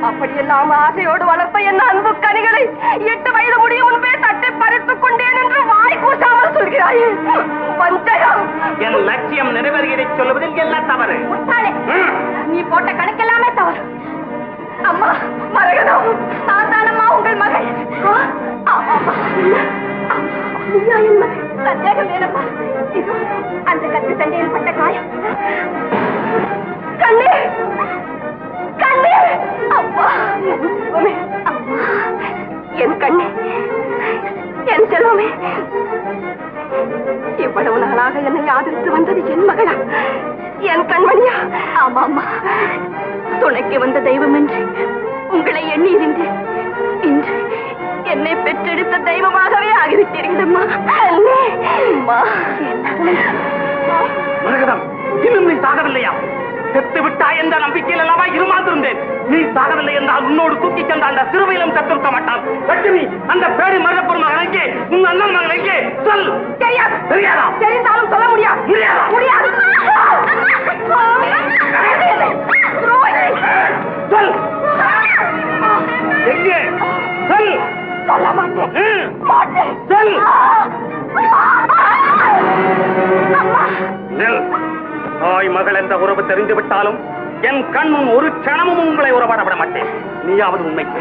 அப்படியெல்லாம் ஆசையோடு வளர்த்த என் அன்பு கனிகளை 8 வயது முடியும் முன்பே தட்டி பறித்துக் கொண்டேன் என்று வாய் கூசாமல் சொல்கிறாயே. வஞ்சகா! என் லட்சியம் நிறைவேறியதை சொல்லுவதில் என்ன தவறு? நீ போட்ட கணக்கெல்லாமே தவறு. அம்மா மரகதம், நான் தானம்மா உங்கள் மகள். நீயா என் மகள்? சந்தேகம் வேணப்பா. அந்த கத்து சண்டையில் பட்ட காயம். கண்ணே, கண்ணே! அம்மா, அம்மா, என் கண்ணே, என் செல்வமே, இவ்வளவு நாளாக என்னை ஆதரித்து வந்தது என் மகளா, என் கண்மணியா? ஆமாம்மா, துணைக்கு வந்த தெய்வம் என்று உங்களை எண்ணி இருந்தேன். இன்று என்னை பெற்றெடுத்த தெய்வமாகவே ஆகிவிட்டீர்களம்மா. மரகதம், இன்னும் நீ சாகவில்லையா? செத்து விட்டாய் என்ற நம்பிக்கையில் அல்லவா இருமாந்திருந்தேன். நீ சாகவில்லை என்றால் உன்னோடு தூக்கி சென்ற அந்த சிறுவையிலும் செத்திருக்க மாட்டான். லட்சுமி, அந்த பேடி மரகப்பூர் மகன் எங்கே? உன் அண்ணன் மகன் எங்கே? சொல். தெரியாது. தெரியாதா? தெரிந்தாலும் சொல்ல முடியாது. முடியாதா? முடியாது. சொல். எங்கே? சொல். சொல்ல மாட்டேன். மாட்டேன். சொல். அம்மா. நெல். தாய் மகள் என்ற உறவு தெரிந்து விட்டாலும் என் கண் முன் ஒரு க்ஷணமும் உங்களை உறவாட விட மாட்டேன். நீயாவது உண்மைக்கு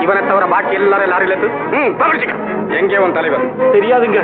இவனை தவிர பாக்கி எல்லாரும் லாரியில எங்கே உன் தலைவர் தெரியாதுங்க.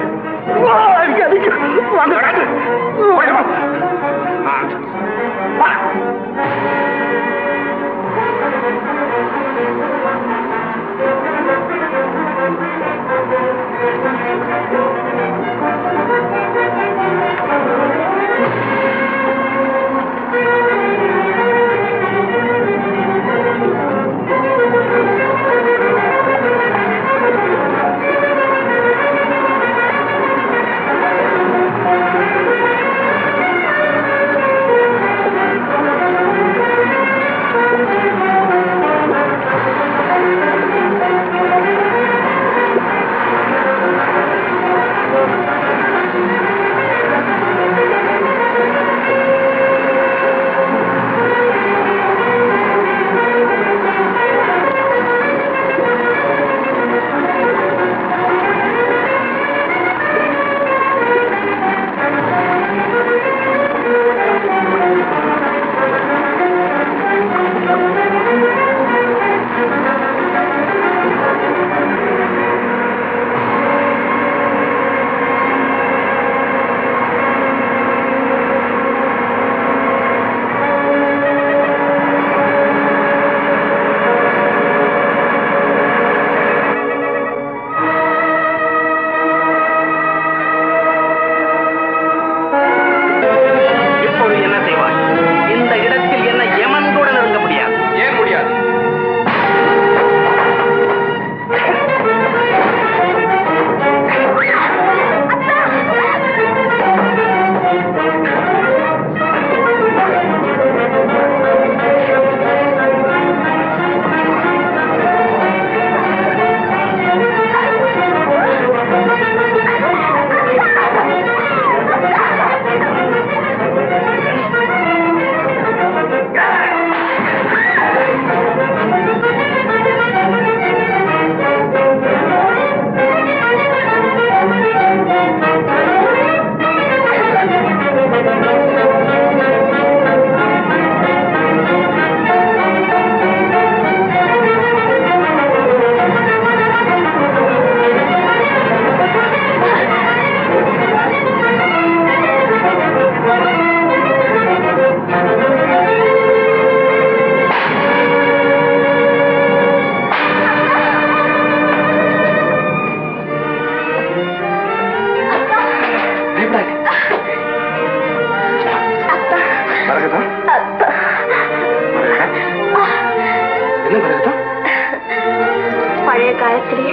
பழைய காலத்திலே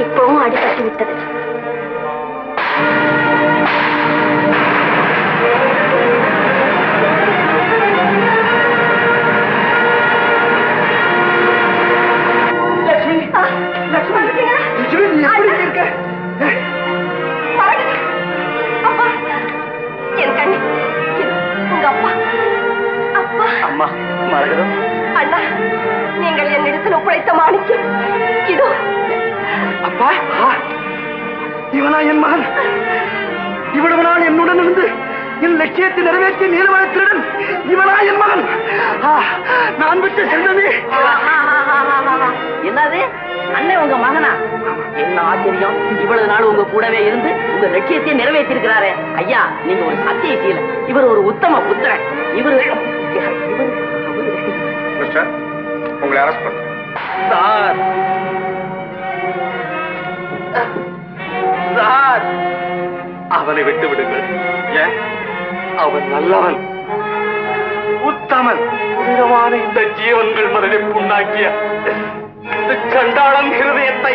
இப்பவும் அடிபட்டு விட்டது. என் கண்ணு உங்க அப்பா அப்பா அம்மா மரகதம் அண்ணா, நீங்கள் என்னிடத்தில் ஒப்படைத்த மாணிக்கம் இதோ. அப்பா, இவனா என் மகன்? இவ்வளவு நாள் என்னுடன் இருந்து என் லட்சியத்தை நிறைவேற்றிய நீலமலைத்திருடன் இவனா என் மகன்? நான் விட்டு சென்றதே. என்னது அண்ணன் உங்க மகனா? என்ன ஆச்சரியம், இவ்வளவு நாள் உங்க கூடவே இருந்து உங்க லட்சியத்தை நிறைவேற்றிருக்கிறாரே. ஐயா, நீங்க ஒரு சத்தியசீல, இவர் ஒரு உத்தம புத்திரன். உங்களை அரெஸ்ட் பண்றேன் சார். சார், அவனை விட்டு விடுங்கள். ஏன்? அவன் நல்லவன், உத்தமன். புனிதமான இந்த ஜீவன்கள் மனதை புண்ணாக்கிய இந்த சண்டாளன் ஹிருதயத்தை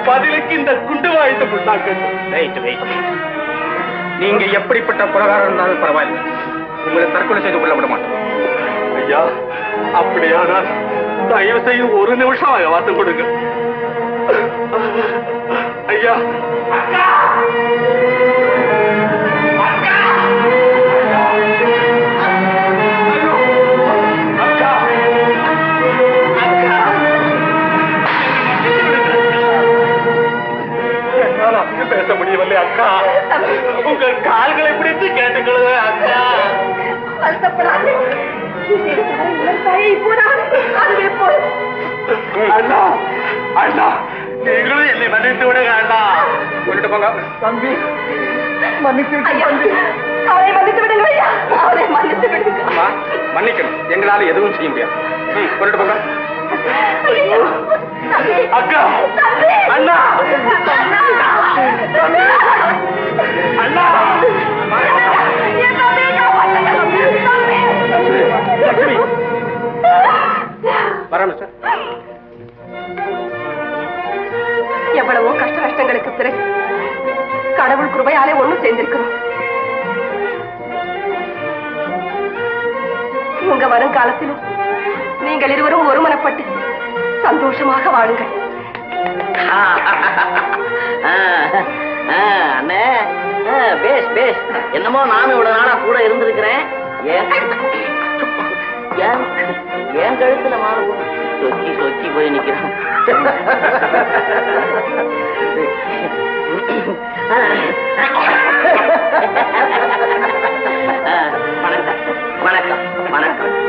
பதிலுக்கு இந்த குண்டு வாய்த்து புண்ணாக்க. நீங்க எப்படிப்பட்ட பிரகாரம் இருந்தாலும் பரவாயில்லை, உங்களை தற்கொலை செய்து கொள்ள விட மாட்டோம். ஐயா, அப்படியானால் தயவு செய்து ஒரு நிமிஷம் வாசம் கொடுங்க. ஐயா, பேச முடியவில்லை அக்கா. உங்கள் கால்களை பிடித்து கேட்டுக்கொள்ளுங்க அக்கா. வருத்தப்படாது, அதுவே போதும். அண்ணா அண்ணா நீங்களும் என்னை மன்னித்து விடுங்க அண்ணா. கொண்டுட்டு போங்க. தம்பி மன்னித்து ஐயா, அவரை மன்னித்து விடுங்க ஐயா, அவரை மன்னித்து விடுங்க. அம்மா மன்னிக்கணும், எங்களால எதுவும் செய்ய முடியாது. கொண்டுட்டு போங்க. ஐயோ, தம்பி, அக்கா தம்பி, அண்ணா அண்ணா, அண்ணா என் தம்பியை காப்பாத்துங்க, தம்பி. லட்சுமி வரேன் மிஸ்டர். எவ்வளவோ கஷ்ட நஷ்டங்களுக்கு பிறகு கடவுள் கிருபையாலே ஒண்ணும் சேர்ந்திருக்கிறோம். உங்க வருங்காலத்திலும் நீங்கள் இருவரும் ஒருமனப்பட்டு சந்தோஷமாக வாழுங்கள். அண்ணே பேஷ் பேஷ். என்னமோ நானும் இவ்வளவு நாளா கூட இருந்திருக்கிறேன். ஏன் கழுத்துல மாறு சொக்கி சொக்கி போய் நிக்கிறான். வணக்கம் வணக்கம் வணக்கம்.